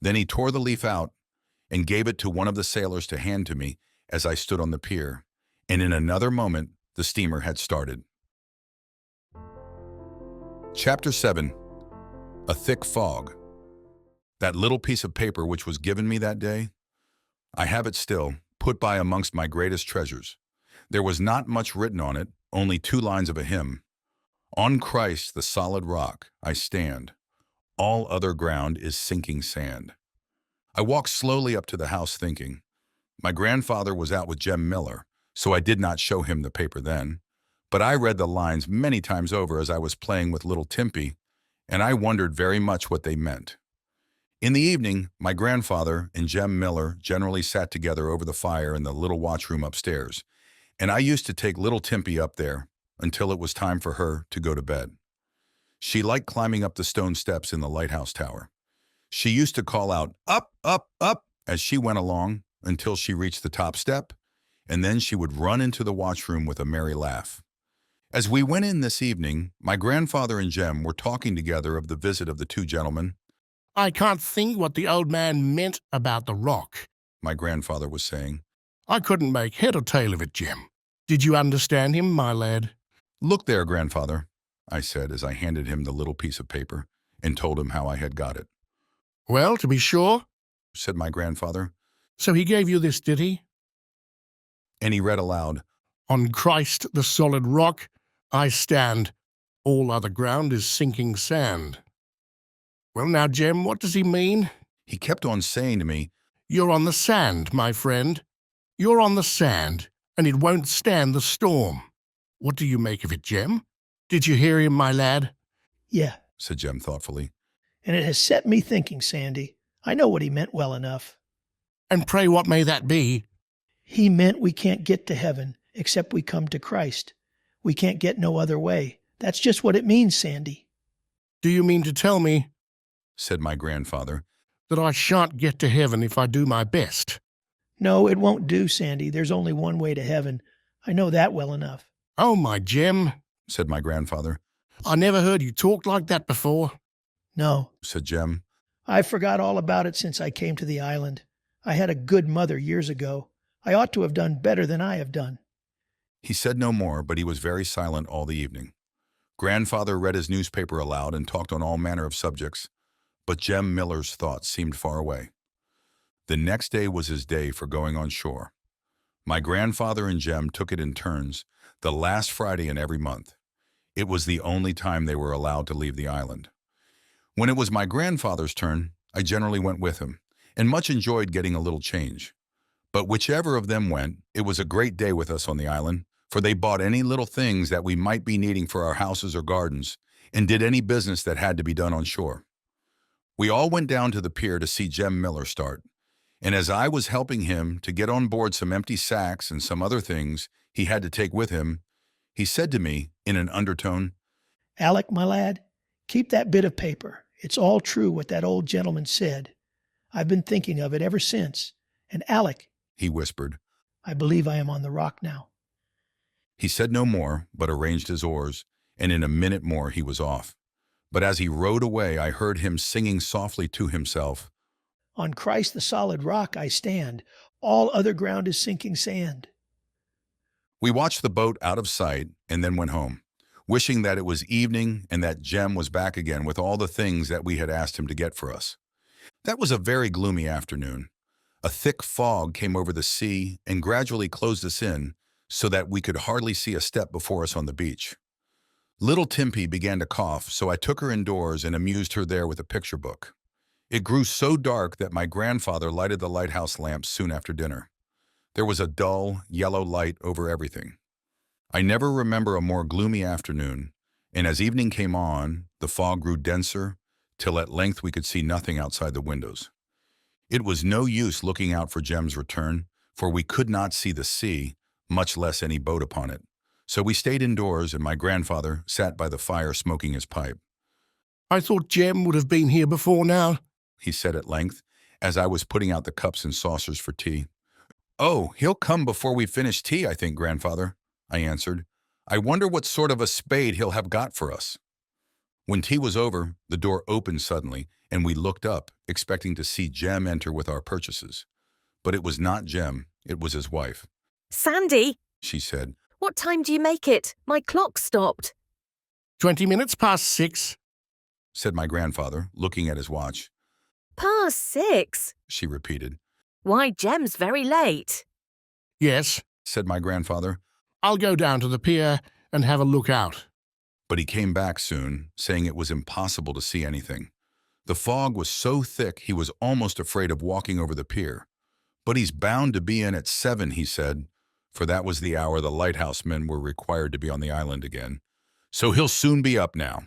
Then he tore the leaf out and gave it to one of the sailors to hand to me as I stood on the pier, and in another moment the steamer had started. Chapter 7. A Thick Fog. That little piece of paper which was given me that day, I have it still, put by amongst my greatest treasures. There was not much written on it, only 2 lines of a hymn. On Christ, the solid rock, I stand. All other ground is sinking sand. I walked slowly up to the house thinking. My grandfather was out with Jem Miller, so I did not show him the paper then. But I read the lines many times over as I was playing with little Timpey, and I wondered very much what they meant. In the evening, my grandfather and Jem Miller generally sat together over the fire in the little watchroom upstairs, and I used to take little Timpey up there until it was time for her to go to bed. She liked climbing up the stone steps in the lighthouse tower. She used to call out, "Up, up, up," as she went along until she reached the top step, and then she would run into the watchroom with a merry laugh. As we went in this evening, my grandfather and Jem were talking together of the visit of the two gentlemen. I can't think what the old man meant about the rock, My grandfather was saying. I couldn't make head or tail of it, Jem. Did you understand him, my lad? Look there, grandfather, I said as I handed him the little piece of paper and told him how I had got it. Well, to be sure, Said my grandfather, so he gave you this, did he? and he read aloud, On Christ the solid rock I stand, all other ground is sinking sand. Well now, Jem, what does he mean? He kept on saying to me, You're on the sand, my friend. You're on the sand, and it won't stand the storm. What do you make of it, Jem? Did you hear him, my lad? Yeah, said Jem thoughtfully. and it has set me thinking, Sandy. I know what he meant well enough. And pray what may that be? He meant we can't get to heaven except we come to Christ. We can't get no other way. That's just what it means, Sandy. Do you mean to tell me Said my grandfather. that I shan't get to heaven if I do my best? No, it won't do, Sandy. There's only one way to heaven. I know that well enough. Oh, my Jem, Said my grandfather. I never heard you talk like that before. No, Said Jem. I forgot all about it since I came to the island. I had a good mother years ago. I ought to have done better than I have done. He said no more, but he was very silent all the evening. Grandfather read his newspaper aloud and talked on all manner of subjects, but Jem Miller's thoughts seemed far away. The next day was his day for going on shore. My grandfather and Jem took it in turns, the last Friday in every month. It was the only time they were allowed to leave the island. When it was my grandfather's turn, I generally went with him, and much enjoyed getting a little change. But whichever of them went, it was a great day with us on the island, for they bought any little things that we might be needing for our houses or gardens, and did any business that had to be done on shore. We all went down to the pier to see Jem Miller start, and as I was helping him to get on board some empty sacks and some other things he had to take with him, he said to me in an undertone, Alec, my lad, keep that bit of paper. It's all true what that old gentleman said. I've been thinking of it ever since. And Alec, he whispered. I believe I am on the rock now. He said no more, but arranged his oars, and in a minute more he was off. But as he rowed away, I heard him singing softly to himself, On Christ the solid rock I stand. All other ground is sinking sand. We watched the boat out of sight and then went home, wishing that it was evening and that Jem was back again with all the things that we had asked him to get for us. That was a very gloomy afternoon. A thick fog came over the sea and gradually closed us in so that we could hardly see a step before us on the beach. Little Timpey began to cough, so I took her indoors and amused her there with a picture book. It grew so dark that my grandfather lighted the lighthouse lamps soon after dinner. There was a dull, yellow light over everything. I never remember a more gloomy afternoon, and as evening came on, the fog grew denser, till at length we could see nothing outside the windows. It was no use looking out for Jem's return, for we could not see the sea, much less any boat upon it. So we stayed indoors, and my grandfather sat by the fire smoking his pipe. I thought Jem would have been here before now, he said at length, as I was putting out the cups and saucers for tea. Oh, he'll come before we finish tea, I think, grandfather, I answered. I wonder what sort of a spade he'll have got for us. When tea was over, the door opened suddenly, and we looked up, expecting to see Jem enter with our purchases. But it was not Jem, it was his wife. Sandy, She said, what time do you make it? My clock stopped. 20 minutes past 6. said my grandfather, looking at his watch. Past 6. She repeated. Why, Jem's very late. Yes, Said my grandfather, I'll go down to the pier and have a look out. but he came back soon, saying it was impossible to see anything. The fog was so thick he was almost afraid of walking over the pier. But he's bound to be in at 7, he said, for that was the hour the lighthouse men were required to be on the island again. So he'll soon be up now.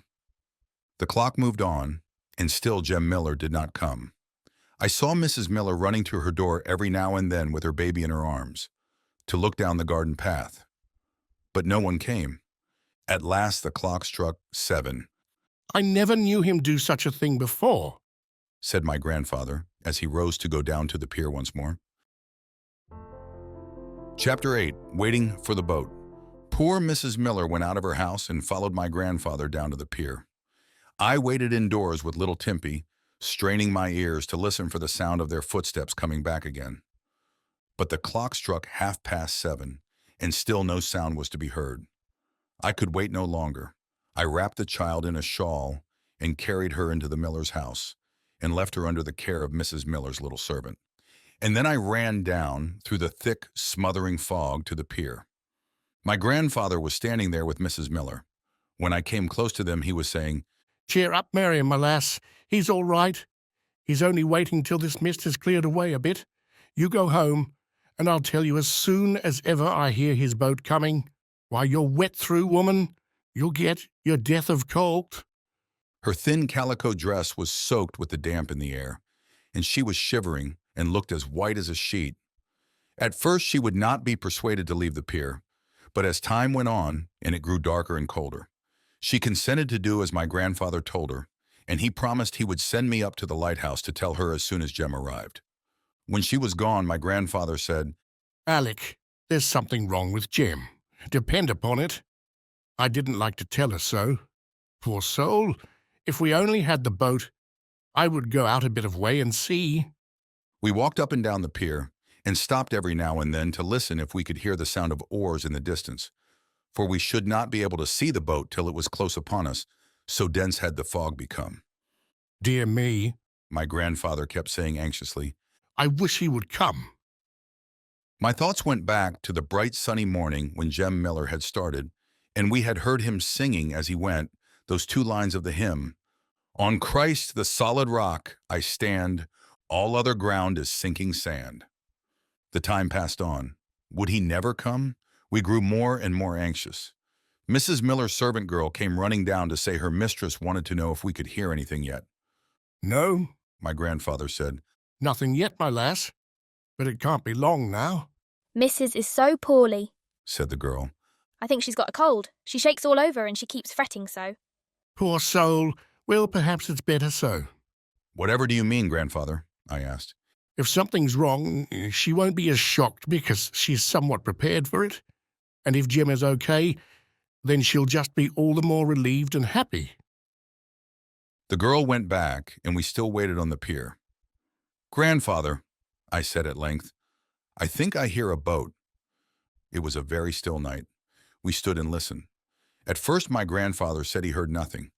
The clock moved on, and still Jem Miller did not come. I saw Mrs. Miller running to her door every now and then with her baby in her arms, to look down the garden path. But no one came. At last the clock struck 7, I never knew him do such a thing before. said my grandfather, as he rose to go down to the pier once more. Chapter 8. Waiting for the boat. Poor Mrs. Miller went out of her house and followed my grandfather down to the pier. I waited indoors with little Timpey, straining my ears to listen for the sound of their footsteps coming back again. But the clock struck 7:30, and still no sound was to be heard. I could wait no longer. I wrapped the child in a shawl and carried her into the Miller's house and left her under the care of Mrs. Miller's little servant. And then I ran down through the thick, smothering fog to the pier. My grandfather was standing there with Mrs. Miller. When I came close to them, he was saying, "Cheer up, Mary, my lass. He's all right. He's only waiting till this mist has cleared away a bit. You go home, and I'll tell you as soon as ever I hear his boat coming. Why, you're wet through, woman. You'll get your death of cold." Her thin calico dress was soaked with the damp in the air, and she was shivering and looked as white as a sheet. At first she would not be persuaded to leave the pier, but as time went on and it grew darker and colder, she consented to do as my grandfather told her, and he promised he would send me up to the lighthouse to tell her as soon as Jem arrived. When she was gone, my grandfather said, "Alec, there's something wrong with Jem. Depend upon it. I didn't like to tell her so. Poor soul, if we only had the boat, I would go out a bit of way and see." We walked up and down the pier and stopped every now and then to listen if we could hear the sound of oars in the distance, for we should not be able to see the boat till it was close upon us, so dense had the fog become. "Dear me," my grandfather kept saying anxiously, "I wish he would come." My thoughts went back to the bright sunny morning when Jem Miller had started, and we had heard him singing as he went those 2 lines of the hymn, "On Christ the solid rock I stand, all other ground is sinking sand." The time passed on. Would he never come? We grew more and more anxious. Mrs. Miller's servant girl came running down to say her mistress wanted to know if we could hear anything yet. "No," my grandfather said. "Nothing yet, my lass. But it can't be long now." "Mrs. is so poorly," said the girl. "I think she's got a cold. She shakes all over and she keeps fretting so." "Poor soul. Well, perhaps it's better so." Whatever do you mean, grandfather? I asked. "If something's wrong, she won't be as shocked because she's somewhat prepared for it. And if Jem is okay, then she'll just be all the more relieved and happy." The girl went back, and we still waited on the pier. "Grandfather," I said at length, "I think I hear a boat." It was a very still night. We stood and listened. At first my grandfather said he heard nothing,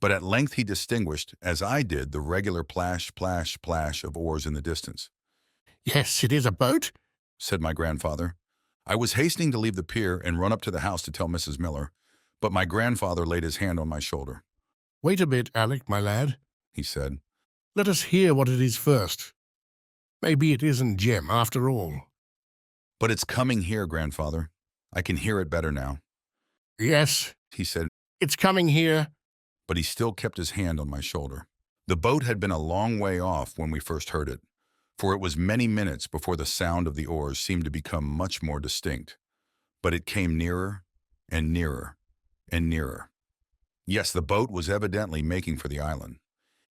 but at length he distinguished, as I did, the regular plash, plash, plash of oars in the distance. "Yes, it is a boat," said my grandfather. I was hastening to leave the pier and run up to the house to tell Mrs. Miller, but my grandfather laid his hand on my shoulder. "Wait a bit, Alec, my lad," he said. "Let us hear what it is first. Maybe it isn't Jem after all." "But it's coming here, grandfather. I can hear it better now," "Yes," he said, "it's coming here." but he still kept his hand on my shoulder. The boat had been a long way off when we first heard it, for it was many minutes before the sound of the oars seemed to become much more distinct. But it came nearer and nearer and nearer. Yes, the boat was evidently making for the island.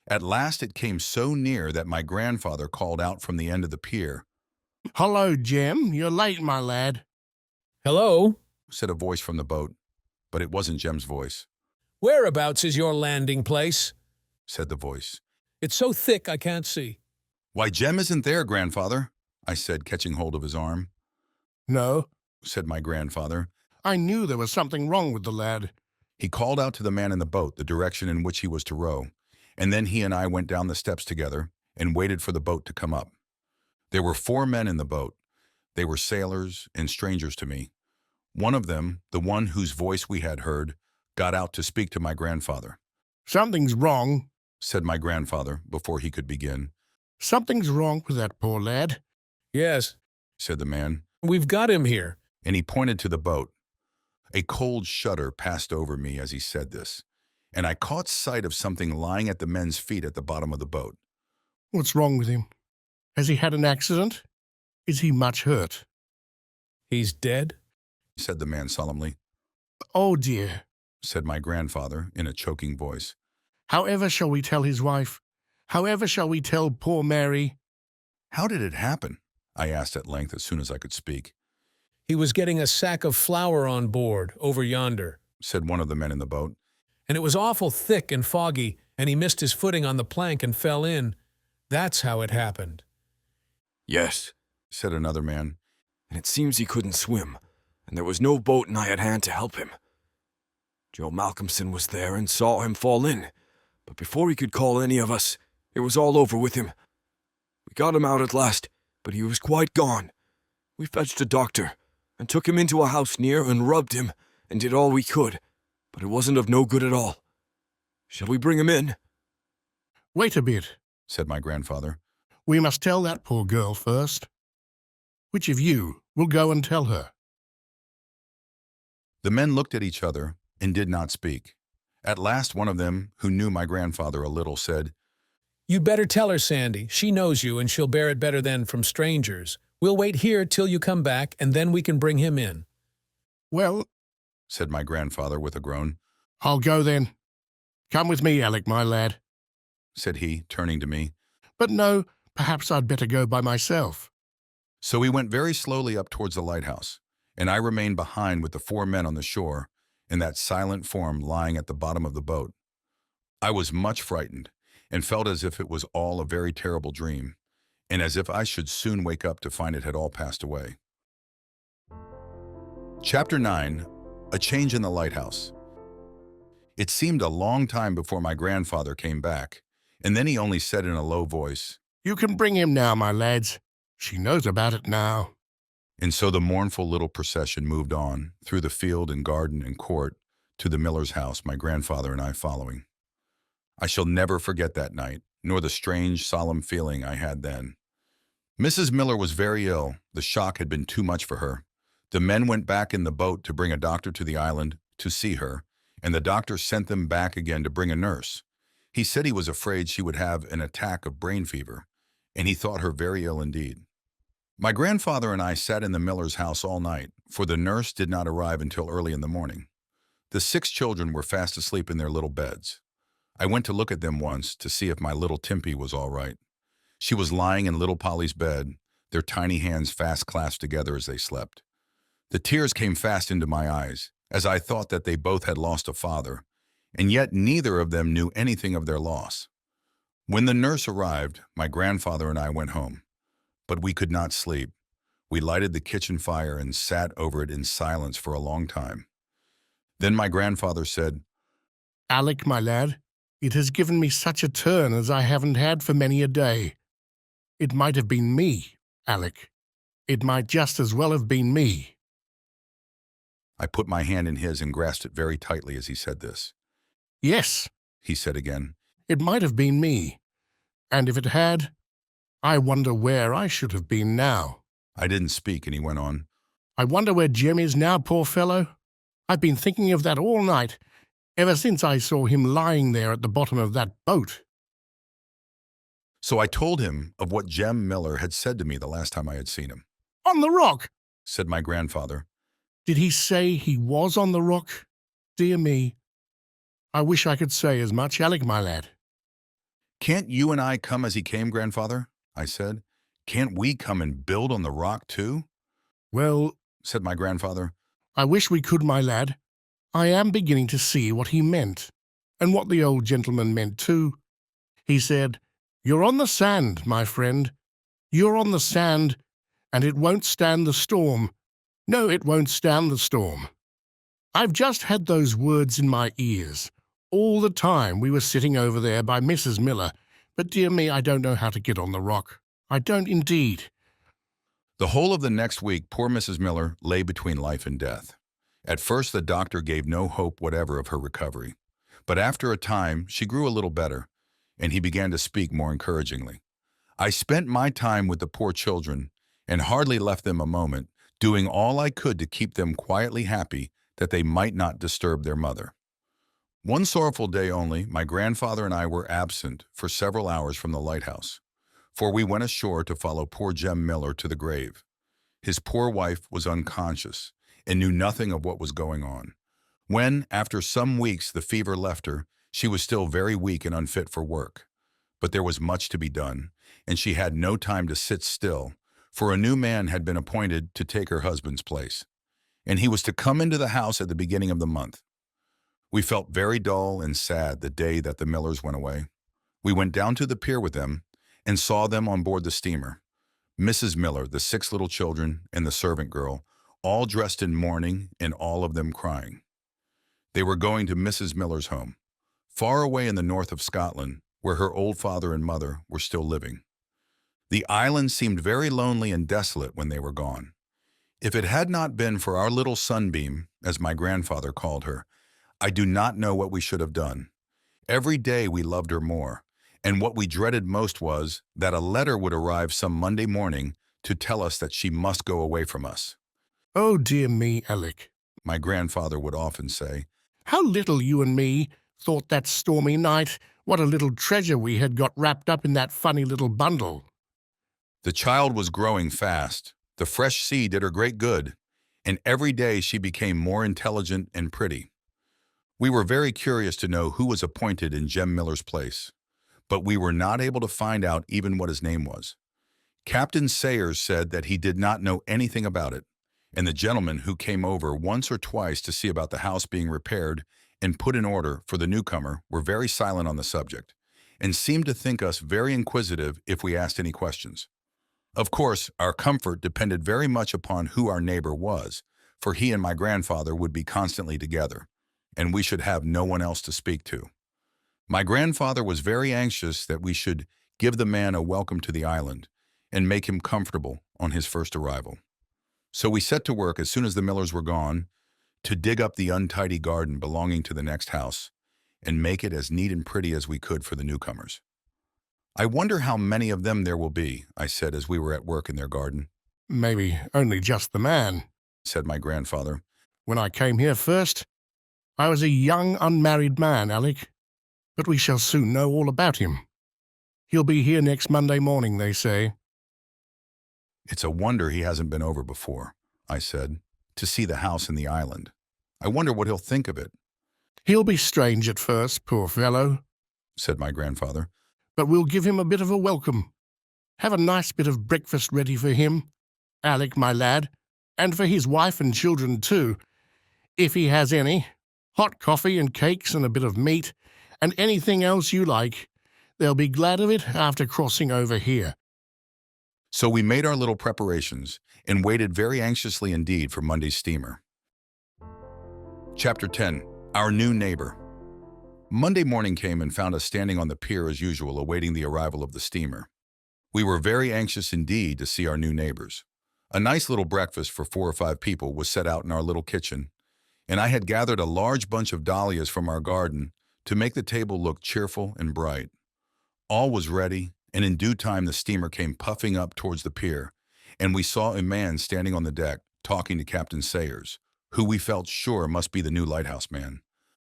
At last it came so near that my grandfather called out from the end of the pier. "Hullo, Jem, you're late, my lad." "Hello? Said a voice from the boat, but it wasn't Jem's voice. Whereabouts is your landing place?" Said the voice. "It's so thick I can't see." "Why, Jem isn't there, grandfather," I said, catching hold of his arm. "No," said my grandfather. "I knew there was something wrong with the lad." He called out to the man in the boat the direction in which he was to row, and then he and I went down the steps together and waited for the boat to come up. There were 4 men in the boat. They were sailors and strangers to me. One of them, the one whose voice we had heard, got out to speak to my grandfather. "Something's wrong," said my grandfather before he could begin. "Something's wrong with that poor lad." "Yes, Said the man, we've got him here." and he pointed to the boat. A cold shudder passed over me as he said this, and I caught sight of something lying at the men's feet at the bottom of the boat. "What's wrong with him? Has he had an accident? Is he much hurt?" "He's dead?" said the man solemnly. "Oh, dear. Said my grandfather in a choking voice. However shall we tell his wife? However shall we tell poor Mary? How did it happen? I asked at length as soon as I could speak. He was getting a sack of flour on board over yonder, Said one of the men in the boat. and it was awful thick and foggy, and he missed his footing on the plank and fell in. That's how it happened. Yes, Said another man. and it seems he couldn't swim, and there was no boat nigh at hand to help him. Joe Malcolmson was there and saw him fall in, but before he could call any of us, it was all over with him. We got him out at last, but he was quite gone. We fetched a doctor, and took him into a house near and rubbed him, and did all we could, but it wasn't of no good at all. Shall we bring him in? Wait a bit. Said my grandfather. We must tell that poor girl first. Which of you will go and tell her? The men looked at each other and did not speak. At last one of them, who knew my grandfather a little, said, "You'd better tell her, Sandy. She knows you, and she'll bear it better than from strangers. We'll wait here till you come back, and then we can bring him in." Well, said my grandfather with a groan. I'll go then. Come with me, Alec, my lad. Said he, turning to me. But no, perhaps I'd better go by myself. So we went very slowly up towards the lighthouse, and I remained behind with the 4 men on the shore, and that silent form lying at the bottom of the boat. I was much frightened, and felt as if it was all a very terrible dream, and as if I should soon wake up to find it had all passed away. Chapter 9, A Change in the Lighthouse. It seemed a long time before my grandfather came back, and then he only said in a low voice, You can bring him now, my lads. She knows about it now. And so the mournful little procession moved on, through the field and garden and court, to the miller's house, my grandfather and I following. I shall never forget that night, nor the strange, solemn feeling I had then. Mrs. Miller was very ill. The shock had been too much for her. The men went back in the boat to bring a doctor to the island to see her, and the doctor sent them back again to bring a nurse. He said he was afraid she would have an attack of brain fever, and he thought her very ill indeed. My grandfather and I sat in the miller's house all night, for the nurse did not arrive until early in the morning. The 6 children were fast asleep in their little beds. I went to look at them once to see if my little Timpey was all right. She was lying in little Polly's bed, their tiny hands fast clasped together as they slept. The tears came fast into my eyes, as I thought that they both had lost a father, and yet neither of them knew anything of their loss. When the nurse arrived, my grandfather and I went home. But we could not sleep. We lighted the kitchen fire and sat over it in silence for a long time. Then my grandfather said, Alec, my lad, it has given me such a turn as I haven't had for many a day. It might have been me, Alec. It might just as well have been me. I put my hand in his and grasped it very tightly as he said this. Yes, He said again, it might have been me. And if it had, I wonder where I should have been now. I didn't speak, and he went on, I wonder where Jem is now, poor fellow. I've been thinking of that all night, ever since I saw him lying there at the bottom of that boat. So I told him of what Jem Miller had said to me the last time I had seen him. On the rock! Said my grandfather. Did he say he was on the rock? Dear me. I wish I could say as much, Alec, my lad. Can't you and I come as he came, grandfather? I said. Can't we come and build on the rock too? Well, Said my grandfather. I wish we could, my lad. I am beginning to see what he meant, and what the old gentleman meant too. He said, You're on the sand, my friend. You're on the sand, and it won't stand the storm. No, it won't stand the storm. I've just had those words in my ears all the time we were sitting over there by Mrs. Miller, but dear me, I don't know how to get on the rock. I don't indeed. The whole of the next week, poor Mrs. Miller lay between life and death. At first, the doctor gave no hope whatever of her recovery, but after a time, she grew a little better, and he began to speak more encouragingly. I spent my time with the poor children and hardly left them a moment, doing all I could to keep them quietly happy that they might not disturb their mother. One sorrowful day only, my grandfather and I were absent for several hours from the lighthouse, for we went ashore to follow poor Jem Miller to the grave. His poor wife was unconscious and knew nothing of what was going on. When, after some weeks, the fever left her, she was still very weak and unfit for work. But there was much to be done, and she had no time to sit still, for a new man had been appointed to take her husband's place, and he was to come into the house at the beginning of the month. We felt very dull and sad the day that the Millers went away. We went down to the pier with them and saw them on board the steamer. Mrs. Miller, the 6 little children, and the servant girl, all dressed in mourning and all of them crying. They were going to Mrs. Miller's home, far away in the north of Scotland, where her old father and mother were still living. The island seemed very lonely and desolate when they were gone. If it had not been for our little Sunbeam, as my grandfather called her, I do not know what we should have done. Every day we loved her more, and what we dreaded most was that a letter would arrive some Monday morning to tell us that she must go away from us. Oh, dear me, Alec. My grandfather would often say, How little you and me thought that stormy night what a little treasure we had got wrapped up in that funny little bundle. The child was growing fast. The fresh sea did her great good, and every day she became more intelligent and pretty. We were very curious to know who was appointed in Jem Miller's place, but we were not able to find out even what his name was. Captain Sayers said that he did not know anything about it, and the gentlemen who came over once or twice to see about the house being repaired and put in order for the newcomer were very silent on the subject, and seemed to think us very inquisitive if we asked any questions. Of course, our comfort depended very much upon who our neighbor was, for he and my grandfather would be constantly together, and we should have no one else to speak to. My grandfather was very anxious that we should give the man a welcome to the island and make him comfortable on his first arrival. So we set to work as soon as the Millers were gone to dig up the untidy garden belonging to the next house and make it as neat and pretty as we could for the newcomers. I wonder how many of them there will be, I said as we were at work in their garden. Maybe only just the man, said my grandfather. When I came here first, I was a young unmarried man, Alec, but we shall soon know all about him. He'll be here next Monday morning, they say. It's a wonder he hasn't been over before, I said, to see the house and the island. I wonder what he'll think of it. He'll be strange at first, poor fellow, said my grandfather. But we'll give him a bit of a welcome. Have a nice bit of breakfast ready for him, Alec, my lad, and for his wife and children too, if he has any. Hot coffee and cakes and a bit of meat, and anything else you like. They'll be glad of it after crossing over here. So we made our little preparations and waited very anxiously indeed for Monday's steamer. Chapter 10. Our New Neighbor. Monday morning came and found us standing on the pier as usual, awaiting the arrival of the steamer. We were very anxious indeed to see our new neighbors. A nice little breakfast for 4 or 5 people was set out in our little kitchen, and I had gathered a large bunch of dahlias from our garden to make the table look cheerful and bright. All was ready, and in due time the steamer came puffing up towards the pier, and we saw a man standing on the deck talking to Captain Sayers, who we felt sure must be the new lighthouse man.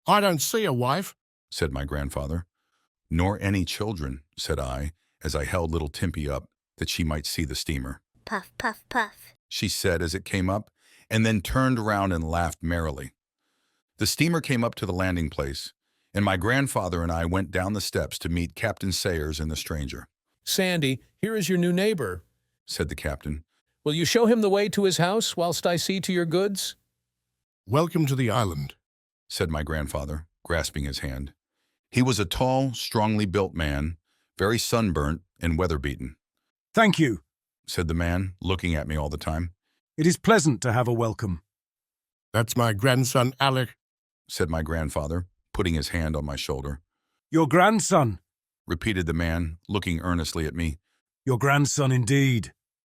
I don't see a wife, said my grandfather. Nor any children, said I, as I held little Timpey up that she might see the steamer. Puff, puff, puff, she said as it came up, and then turned around and laughed merrily. The steamer came up to the landing place, and my grandfather and I went down the steps to meet Captain Sayers and the stranger. Sandy, here is your new neighbor, said the captain. Will you show him the way to his house whilst I see to your goods? Welcome to the island, said my grandfather, grasping his hand. He was a tall, strongly built man, very sunburnt and weather-beaten. Thank you, said the man, looking at me all the time. It is pleasant to have a welcome. That's my grandson, Alec, said my grandfather, putting his hand on my shoulder. Your grandson, repeated the man, looking earnestly at me. Your grandson indeed.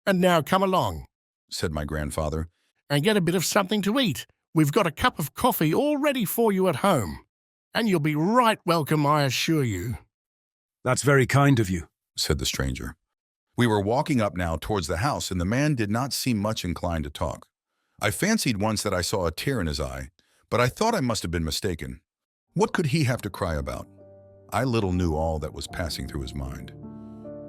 And now come along, said my grandfather, and get a bit of something to eat. We've got a cup of coffee all ready for you at home, and you'll be right welcome, I assure you. That's very kind of you, said the stranger. We were walking up now towards the house, and the man did not seem much inclined to talk. I fancied once that I saw a tear in his eye, but I thought I must have been mistaken. What could he have to cry about? I little knew all that was passing through his mind.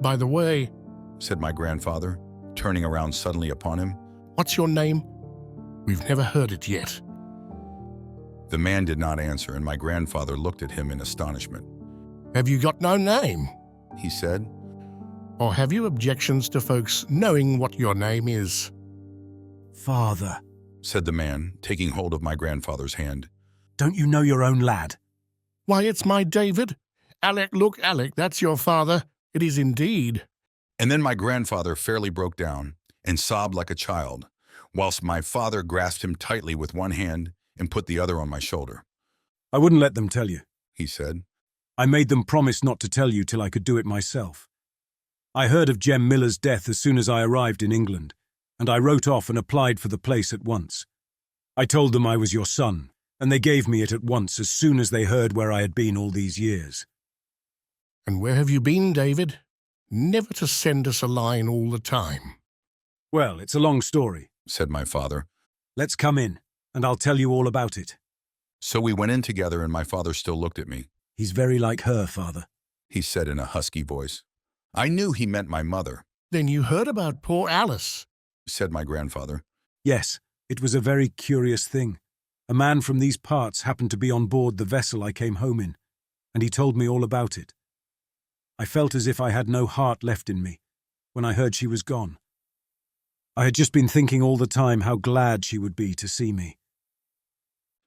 By the way, said my grandfather, turning around suddenly upon him, what's your name? We've never heard it yet. The man did not answer, and my grandfather looked at him in astonishment. Have you got no name? he said. Or have you objections to folks knowing what your name is? Father, said the man, taking hold of my grandfather's hand. don't you know your own lad? Why, it's my David. Alec, look, Alec, that's your father. It is indeed. And then my grandfather fairly broke down and sobbed like a child, whilst my father grasped him tightly with one hand and put the other on my shoulder. I wouldn't let them tell you, He said. I made them promise not to tell you till I could do it myself. I heard of Jem Miller's death as soon as I arrived in England, and I wrote off and applied for the place at once. I told them I was your son, and they gave me it at once as soon as they heard where I had been all these years. And where have you been, David? Never to send us a line all the time. Well, it's a long story, said my father. Let's come in, and I'll tell you all about it. So we went in together, and my father still looked at me. He's very like her, Father, He said in a husky voice. I knew he meant my mother, Then you heard about poor Alice. said my grandfather. Yes, it was a very curious thing. A man from these parts happened to be on board the vessel I came home in, and he told me all about it. I felt as if I had no heart left in me when I heard she was gone. I had just been thinking all the time how glad she would be to see me.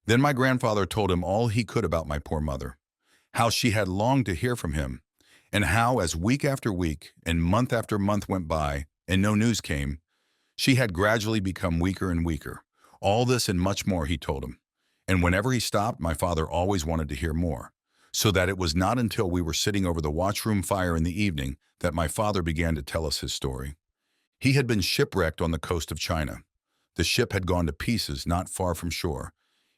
Then my grandfather told him all he could about my poor mother, how she had longed to hear from him, and how as week after week and month after month went by and no news came, she had gradually become weaker and weaker. All this and much more he told him. And whenever he stopped, my father always wanted to hear more, so that it was not until we were sitting over the watchroom fire in the evening that my father began to tell us his story. He had been shipwrecked on the coast of China. The ship had gone to pieces not far from shore,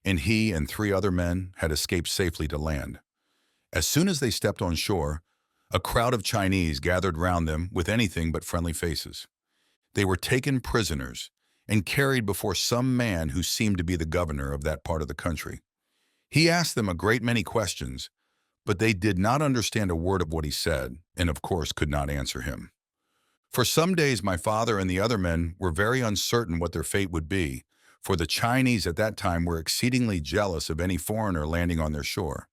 and he and 3 other men had escaped safely to land. As soon as they stepped on shore, a crowd of Chinese gathered round them with anything but friendly faces. They were taken prisoners and carried before some man who seemed to be the governor of that part of the country. He asked them a great many questions, but they did not understand a word of what he said, and of course could not answer him. For some days my father and the other men were very uncertain what their fate would be, for the Chinese at that time were exceedingly jealous of any foreigner landing on their shore.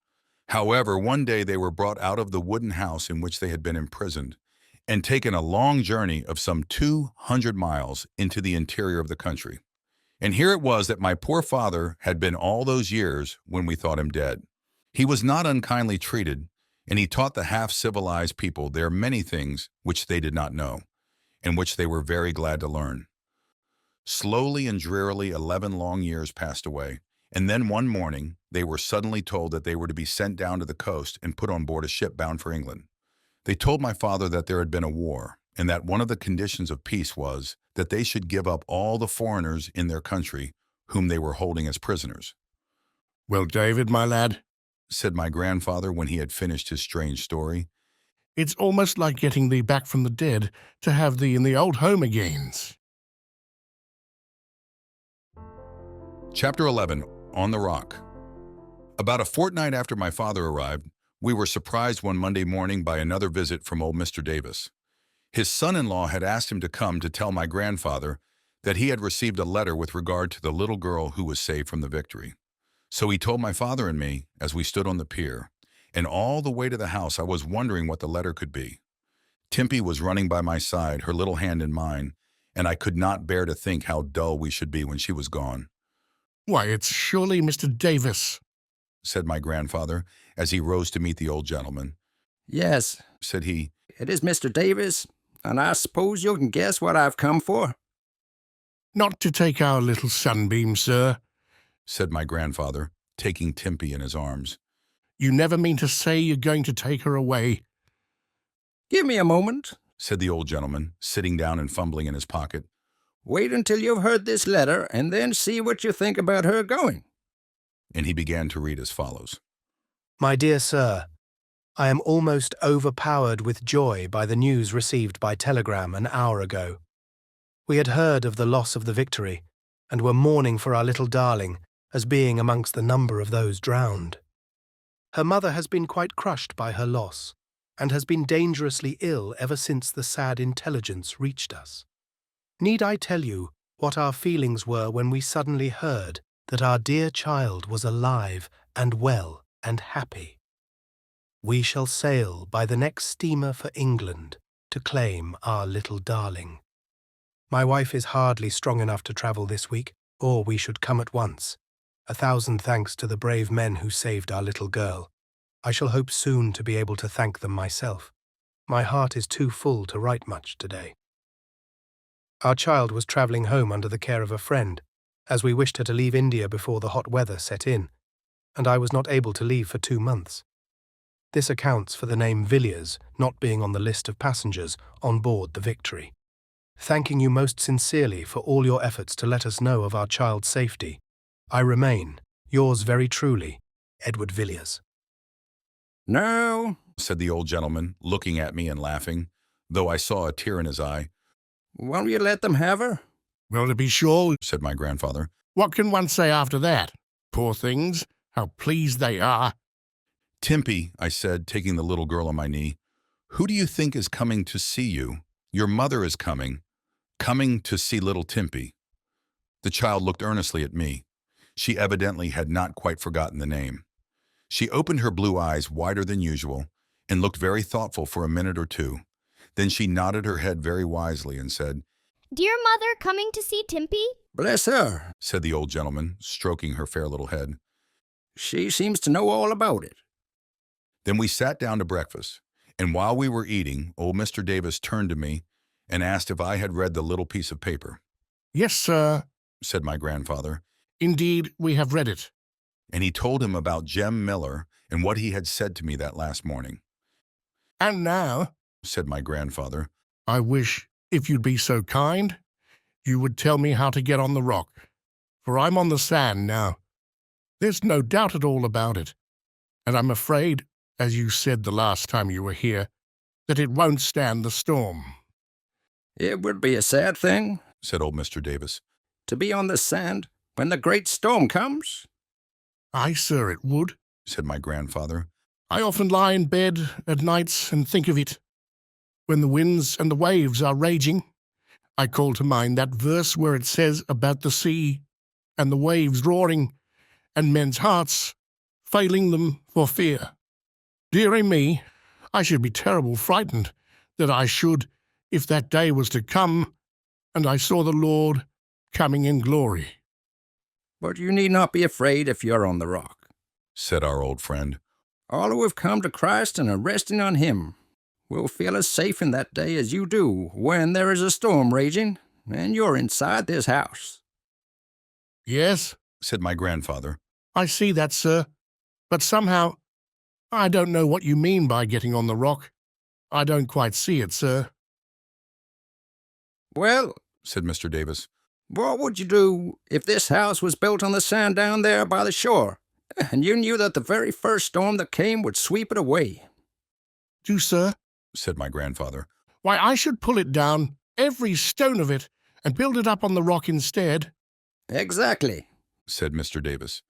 However, one day they were brought out of the wooden house in which they had been imprisoned and taken a long journey of some 200 miles into the interior of the country. And here it was that my poor father had been all those years when we thought him dead. He was not unkindly treated, and he taught the half-civilized people there many things which they did not know, and which they were very glad to learn. Slowly and drearily 11 long years passed away, and then one morning they were suddenly told that they were to be sent down to the coast and put on board a ship bound for England. They told my father that there had been a war, and that one of the conditions of peace was that they should give up all the foreigners in their country whom they were holding as prisoners. Well, David, my lad, said my grandfather when he had finished his strange story, it's almost like getting thee back from the dead to have thee in the old home again. Chapter 11, On the Rock. About a fortnight after my father arrived, we were surprised one Monday morning by another visit from old Mr. Davis. His son-in-law had asked him to come to tell my grandfather that he had received a letter with regard to the little girl who was saved from the Victory. So he told my father and me as we stood on the pier, and all the way to the house I was wondering what the letter could be. Timpey was running by my side, her little hand in mine, and I could not bear to think how dull we should be when she was gone. Why, it's surely Mr. Davis, said my grandfather as he rose to meet the old gentleman. Yes, Said he, it is Mr. Davis, and I suppose you can guess what I've come for. Not to take our little Sunbeam, sir, said my grandfather, taking Timpey in his arms. You never mean to say you're going to take her away. Give me a moment, said the old gentleman, sitting down and fumbling in his pocket. Wait until you've heard this letter, and then see what you think about her going. And he began to read as follows. My dear sir, I am almost overpowered with joy by the news received by telegram an hour ago. We had heard of the loss of the Victory, and were mourning for our little darling as being amongst the number of those drowned. Her mother has been quite crushed by her loss, and has been dangerously ill ever since the sad intelligence reached us. Need I tell you what our feelings were when we suddenly heard that our dear child was alive and well and happy? We shall sail by the next steamer for England to claim our little darling. My wife is hardly strong enough to travel this week, or we should come at once. 1,000 thanks to the brave men who saved our little girl. I shall hope soon to be able to thank them myself. My heart is too full to write much today. Our child was travelling home under the care of a friend, as we wished her to leave India before the hot weather set in, and I was not able to leave for 2 months. This accounts for the name Villiers not being on the list of passengers on board the Victory. Thanking you most sincerely for all your efforts to let us know of our child's safety, I remain, yours very truly, Edward Villiers. No, said the old gentleman, looking at me and laughing, though I saw a tear in his eye. Won't you let them have her? Well, to be sure, said my grandfather. What can one say after that? Poor things, how pleased they are. Timpey, I said, taking the little girl on my knee, who do you think is coming to see you? Your mother is coming to see little Timpey. The child looked earnestly at me. She evidently had not quite forgotten the name. She opened her blue eyes wider than usual and looked very thoughtful for a minute or two. Then she nodded her head very wisely and said, Dear mother, coming to see Timpey? Bless her, said the old gentleman, stroking her fair little head. She seems to know all about it. Then we sat down to breakfast, and while we were eating, old Mr. Davis turned to me and asked if I had read the little piece of paper. Yes, sir, said my grandfather. Indeed, we have read it. And he told him about Jem Miller and what he had said to me that last morning. And now, said my grandfather, I wish, if you'd be so kind, you would tell me how to get on the rock, for I'm on the sand now. There's no doubt at all about it, and I'm afraid, as you said the last time you were here, that it won't stand the storm. It would be a sad thing, said old Mr. Davis, to be on the sand when the great storm comes. Aye, sir, it would, said my grandfather. I often lie in bed at nights and think of it. When the winds and the waves are raging, I call to mind that verse where it says about the sea and the waves roaring and men's hearts failing them for fear. Dearie me, I should be terrible frightened that I should, if that day was to come, and I saw the Lord coming in glory. But you need not be afraid if you're on the rock, said our old friend. All who have come to Christ and are resting on Him will feel as safe in that day as you do when there is a storm raging and you're inside this house. Yes, said my grandfather. I see that, sir, but somehow I don't know what you mean by getting on the rock. I don't quite see it, sir. Well, said Mr. Davis, what would you do if this house was built on the sand down there by the shore, and you knew that the very first storm that came would sweep it away? Do, sir? said my grandfather. Why, I should pull it down, every stone of it, and build it up on the rock instead. Exactly, said Mr. Davis.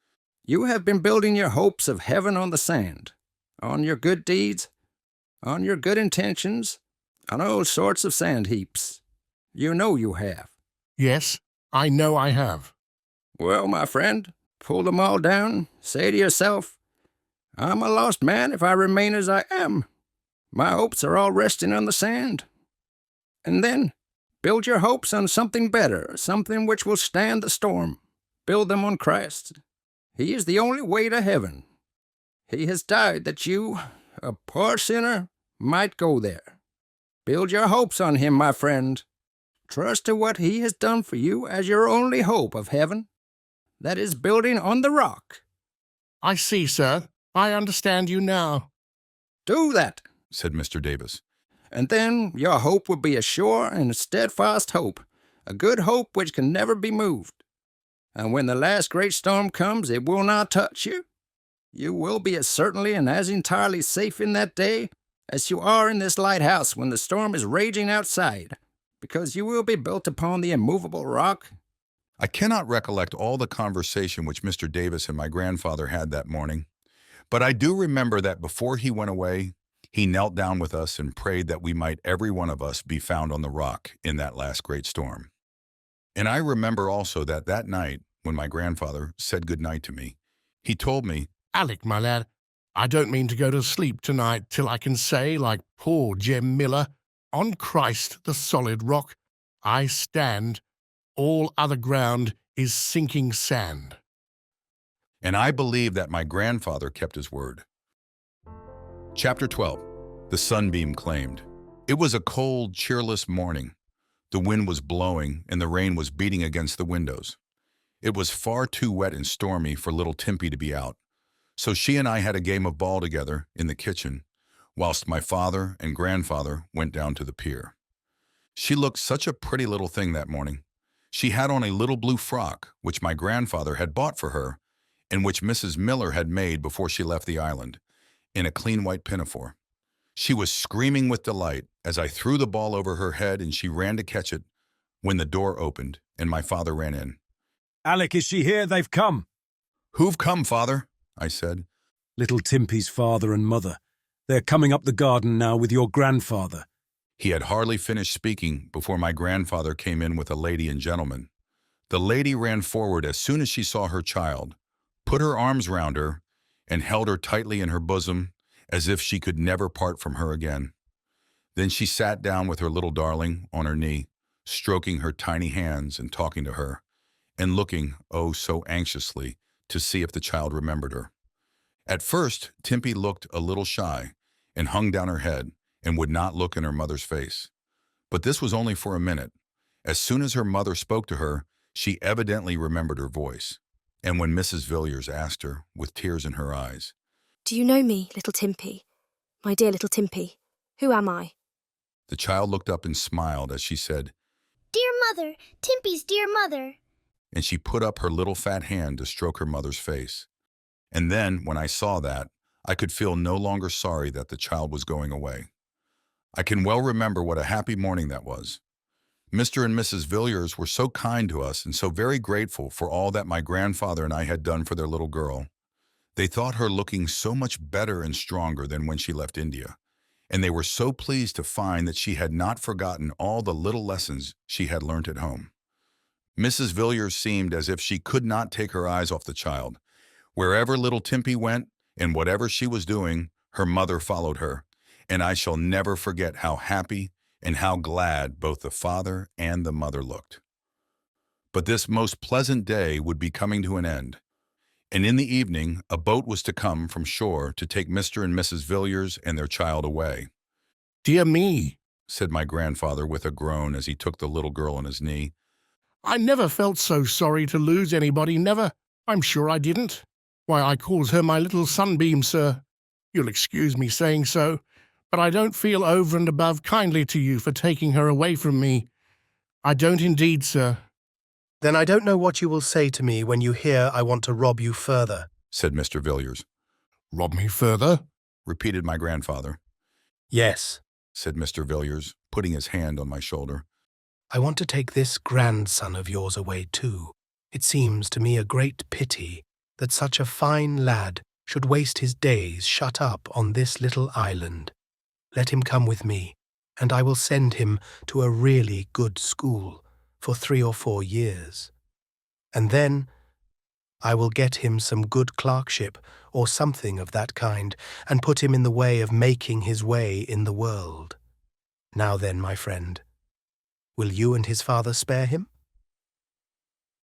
You have been building your hopes of heaven on the sand, on your good deeds, on your good intentions, on all sorts of sand heaps. You know you have. Yes, I know I have. Well, my friend, pull them all down, say to yourself, I'm a lost man if I remain as I am. My hopes are all resting on the sand. And then, build your hopes on something better, something which will stand the storm. Build them on Christ. He is the only way to heaven. He has died that you, a poor sinner, might go there. Build your hopes on Him, my friend. Trust to what He has done for you as your only hope of heaven. That is building on the rock. I see, sir. I understand you now. Do that, said Mr. Davis. And then your hope will be a sure and steadfast hope, a good hope which can never be moved. And when the last great storm comes, it will not touch you. You will be as certainly and as entirely safe in that day as you are in this lighthouse when the storm is raging outside, because you will be built upon the immovable rock. I cannot recollect all the conversation which Mr. Davis and my grandfather had that morning, but I do remember that before he went away, he knelt down with us and prayed that we might every one of us be found on the rock in that last great storm. And I remember also that that night, when my grandfather said good night to me, he told me, Alec, my lad, I don't mean to go to sleep tonight till I can say, like poor Jem Miller, on Christ the solid rock, I stand, all other ground is sinking sand. And I believe that my grandfather kept his word. Chapter 12. The Sunbeam Claimed. It was a cold, cheerless morning. The wind was blowing and the rain was beating against the windows. It was far too wet and stormy for little Timpey to be out, so she and I had a game of ball together in the kitchen, whilst my father and grandfather went down to the pier. She looked such a pretty little thing that morning. She had on a little blue frock, which my grandfather had bought for her, and which Mrs. Miller had made before she left the island, in a clean white pinafore. She was screaming with delight as I threw the ball over her head and she ran to catch it when the door opened and my father ran in. Alec, is she here? They've come. Who've come, father? I said. Little Timpey's father and mother. They're coming up the garden now with your grandfather. He had hardly finished speaking before my grandfather came in with a lady and gentleman. The lady ran forward as soon as she saw her child, put her arms round her, and held her tightly in her bosom as if she could never part from her again. Then she sat down with her little darling on her knee, stroking her tiny hands and talking to her, and looking, oh, so anxiously, to see if the child remembered her. At first, Timpey looked a little shy and hung down her head and would not look in her mother's face. But this was only for a minute. As soon as her mother spoke to her, she evidently remembered her voice. And when Mrs. Villiers asked her, with tears in her eyes, "Do you know me, little Timpey? My dear little Timpey, who am I?" the child looked up and smiled as she said, Dear mother, Timpey's dear mother. and she put up her little fat hand to stroke her mother's face. And then, when I saw that, I could feel no longer sorry that the child was going away. I can well remember what a happy morning that was. Mr. and Mrs. Villiers were so kind to us and so very grateful for all that my grandfather and I had done for their little girl. They thought her looking so much better and stronger than when she left India, and they were so pleased to find that she had not forgotten all the little lessons she had learnt at home. Mrs. Villiers seemed as if she could not take her eyes off the child. Wherever little Timpey went, and whatever she was doing, her mother followed her, and I shall never forget how happy and how glad both the father and the mother looked. But this most pleasant day would be coming to an end, and in the evening a boat was to come from shore to take Mr. and Mrs. Villiers and their child away. Dear me, said my grandfather with a groan as he took the little girl on his knee. I never felt so sorry to lose anybody, never. I'm sure I didn't. Why, I calls her my little Sunbeam, sir. You'll excuse me saying so, but I don't feel over and above kindly to you for taking her away from me. I don't indeed, sir. Then I don't know what you will say to me when you hear I want to rob you further, said Mr. Villiers. Rob me further? Repeated my grandfather. Yes, said Mr. Villiers, putting his hand on my shoulder. I want to take this grandson of yours away too. It seems to me a great pity that such a fine lad should waste his days shut up on this little island. Let him come with me, and I will send him to a really good school for 3 or 4 years. And then I will get him some good clerkship or something of that kind, and put him in the way of making his way in the world. Now then, my friend, will you and his father spare him?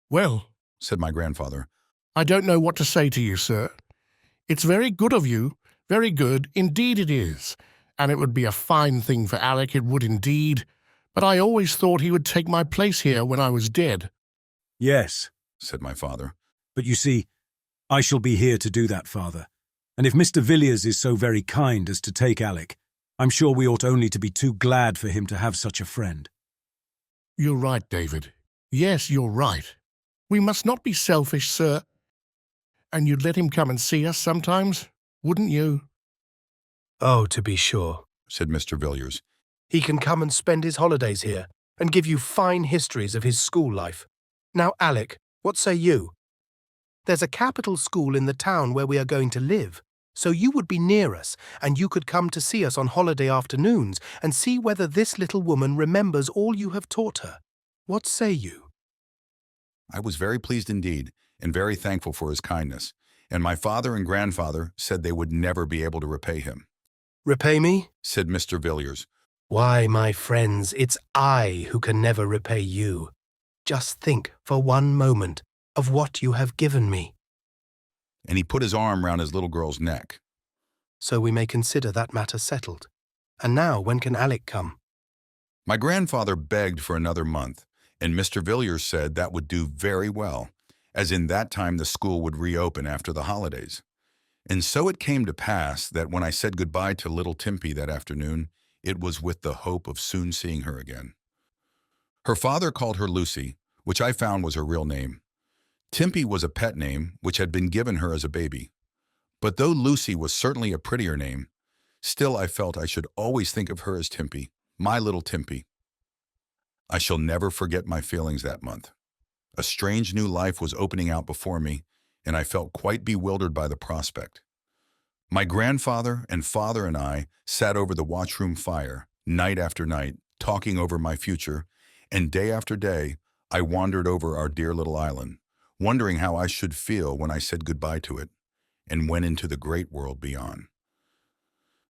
Well, said my grandfather, I don't know what to say to you, sir. It's very good of you, very good, indeed it is, and it would be a fine thing for Alec, it would indeed, but I always thought he would take my place here when I was dead. Yes, said my father. But you see, I shall be here to do that, father. And if Mr. Villiers is so very kind as to take Alec, I'm sure we ought only to be too glad for him to have such a friend. You're right, David. Yes, you're right. We must not be selfish, sir. And you'd let him come and see us sometimes, wouldn't you? Oh, to be sure, said Mr. Villiers. He can come and spend his holidays here, and give you fine histories of his school life. Now, Alec, what say you? There's a capital school in the town where we are going to live, so you would be near us, and you could come to see us on holiday afternoons and see whether this little woman remembers all you have taught her. What say you? I was very pleased indeed, and very thankful for his kindness, and my father and grandfather said they would never be able to repay him. Repay me? Said Mr. Villiers. Why, my friends, it's I who can never repay you. Just think for one moment of what you have given me. And he put his arm round his little girl's neck. So we may consider that matter settled. And now, when can Alec come? My grandfather begged for another month, and Mr. Villiers said that would do very well, as in that time the school would reopen after the holidays. And so it came to pass that when I said goodbye to little Timpey that afternoon, it was with the hope of soon seeing her again. Her father called her Lucy, which I found was her real name. Timpey was a pet name which had been given her as a baby. But though Lucy was certainly a prettier name, still I felt I should always think of her as Timpey, my little Timpey. I shall never forget my feelings that month. A strange new life was opening out before me, and I felt quite bewildered by the prospect. My grandfather and father and I sat over the watchroom fire, night after night, talking over my future, and day after day, I wandered over our dear little island, wondering how I should feel when I said goodbye to it, and went into the great world beyond.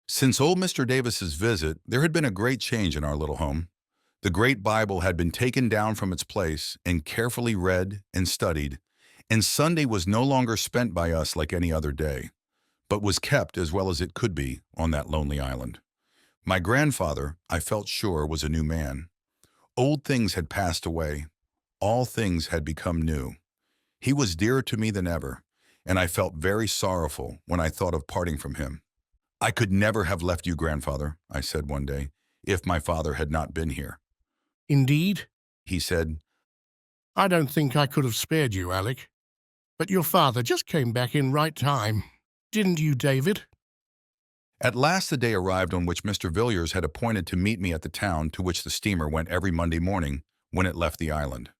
Since old Mr. Davis's visit, there had been a great change in our little home. The great Bible had been taken down from its place and carefully read and studied, and Sunday was no longer spent by us like any other day, but was kept as well as it could be on that lonely island. My grandfather, I felt sure, was a new man. Old things had passed away. All things had become new. He was dearer to me than ever, and I felt very sorrowful when I thought of parting from him. I could never have left you, grandfather, I said one day, if my father had not been here. Indeed? He said. I don't think I could have spared you, Alec. But your father just came back in right time. Didn't you, David? At last the day arrived on which Mr. Villiers had appointed to meet me at the town to which the steamer went every Monday morning when it left the island.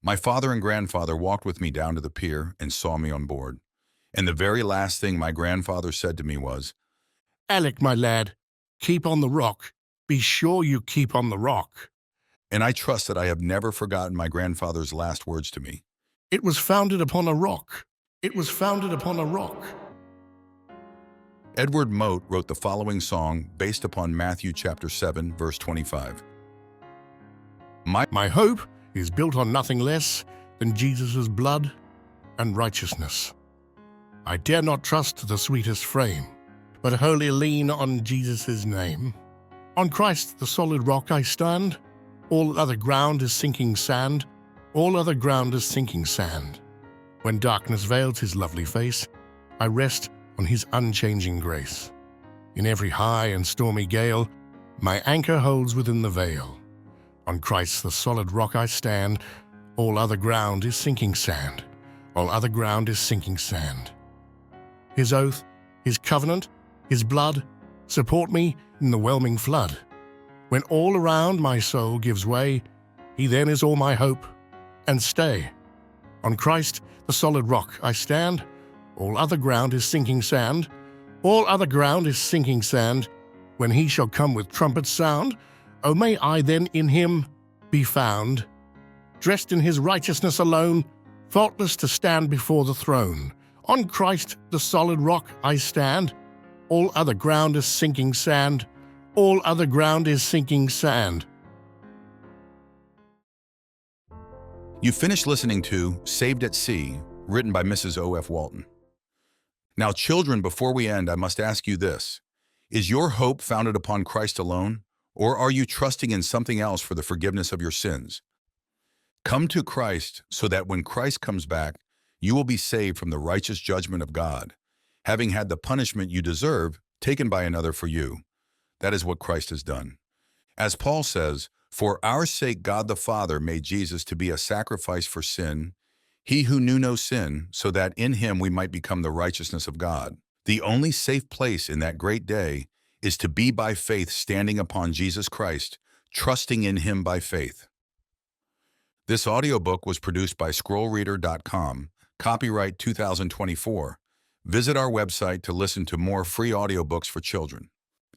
My father and grandfather walked with me down to the pier and saw me on board. And the very last thing my grandfather said to me was, Alec, my lad, keep on the rock. Be sure you keep on the rock. And I trust that I have never forgotten my grandfather's last words to me. It was founded upon a rock. It was founded upon a rock. Edward Mote wrote the following song based upon Matthew chapter 7, verse 25. My hope is built on nothing less than Jesus' blood and righteousness. I dare not trust the sweetest frame, but wholly lean on Jesus' name. On Christ, the solid rock, I stand. All other ground is sinking sand. All other ground is sinking sand. When darkness veils his lovely face, I rest on his unchanging grace. In every high and stormy gale, my anchor holds within the veil. On Christ, the solid rock, I stand. All other ground is sinking sand. All other ground is sinking sand. His oath, his covenant, his blood support me in the whelming flood. When all around my soul gives way, he then is all my hope and stay. On Christ, the solid rock, I stand. All other ground is sinking sand. All other ground is sinking sand. When he shall come with trumpet sound, oh, may I then in him be found, dressed in his righteousness alone, faultless to stand before the throne. On Christ, the solid rock, I stand. All other ground is sinking sand. All other ground is sinking sand. You finished listening to Saved at Sea, written by Mrs. O.F. Walton. Now, children, before we end, I must ask you this. Is your hope founded upon Christ alone, or are you trusting in something else for the forgiveness of your sins? Come to Christ so that when Christ comes back, you will be saved from the righteous judgment of God, having had the punishment you deserve taken by another for you. That is what Christ has done. As Paul says, for our sake God the Father made Jesus to be a sacrifice for sin, he who knew no sin, so that in him we might become the righteousness of God. The only safe place in that great day is to be by faith standing upon Jesus Christ, trusting in him by faith. This audiobook was produced by scrollreader.com, copyright 2024. Visit our website to listen to more free audiobooks for children.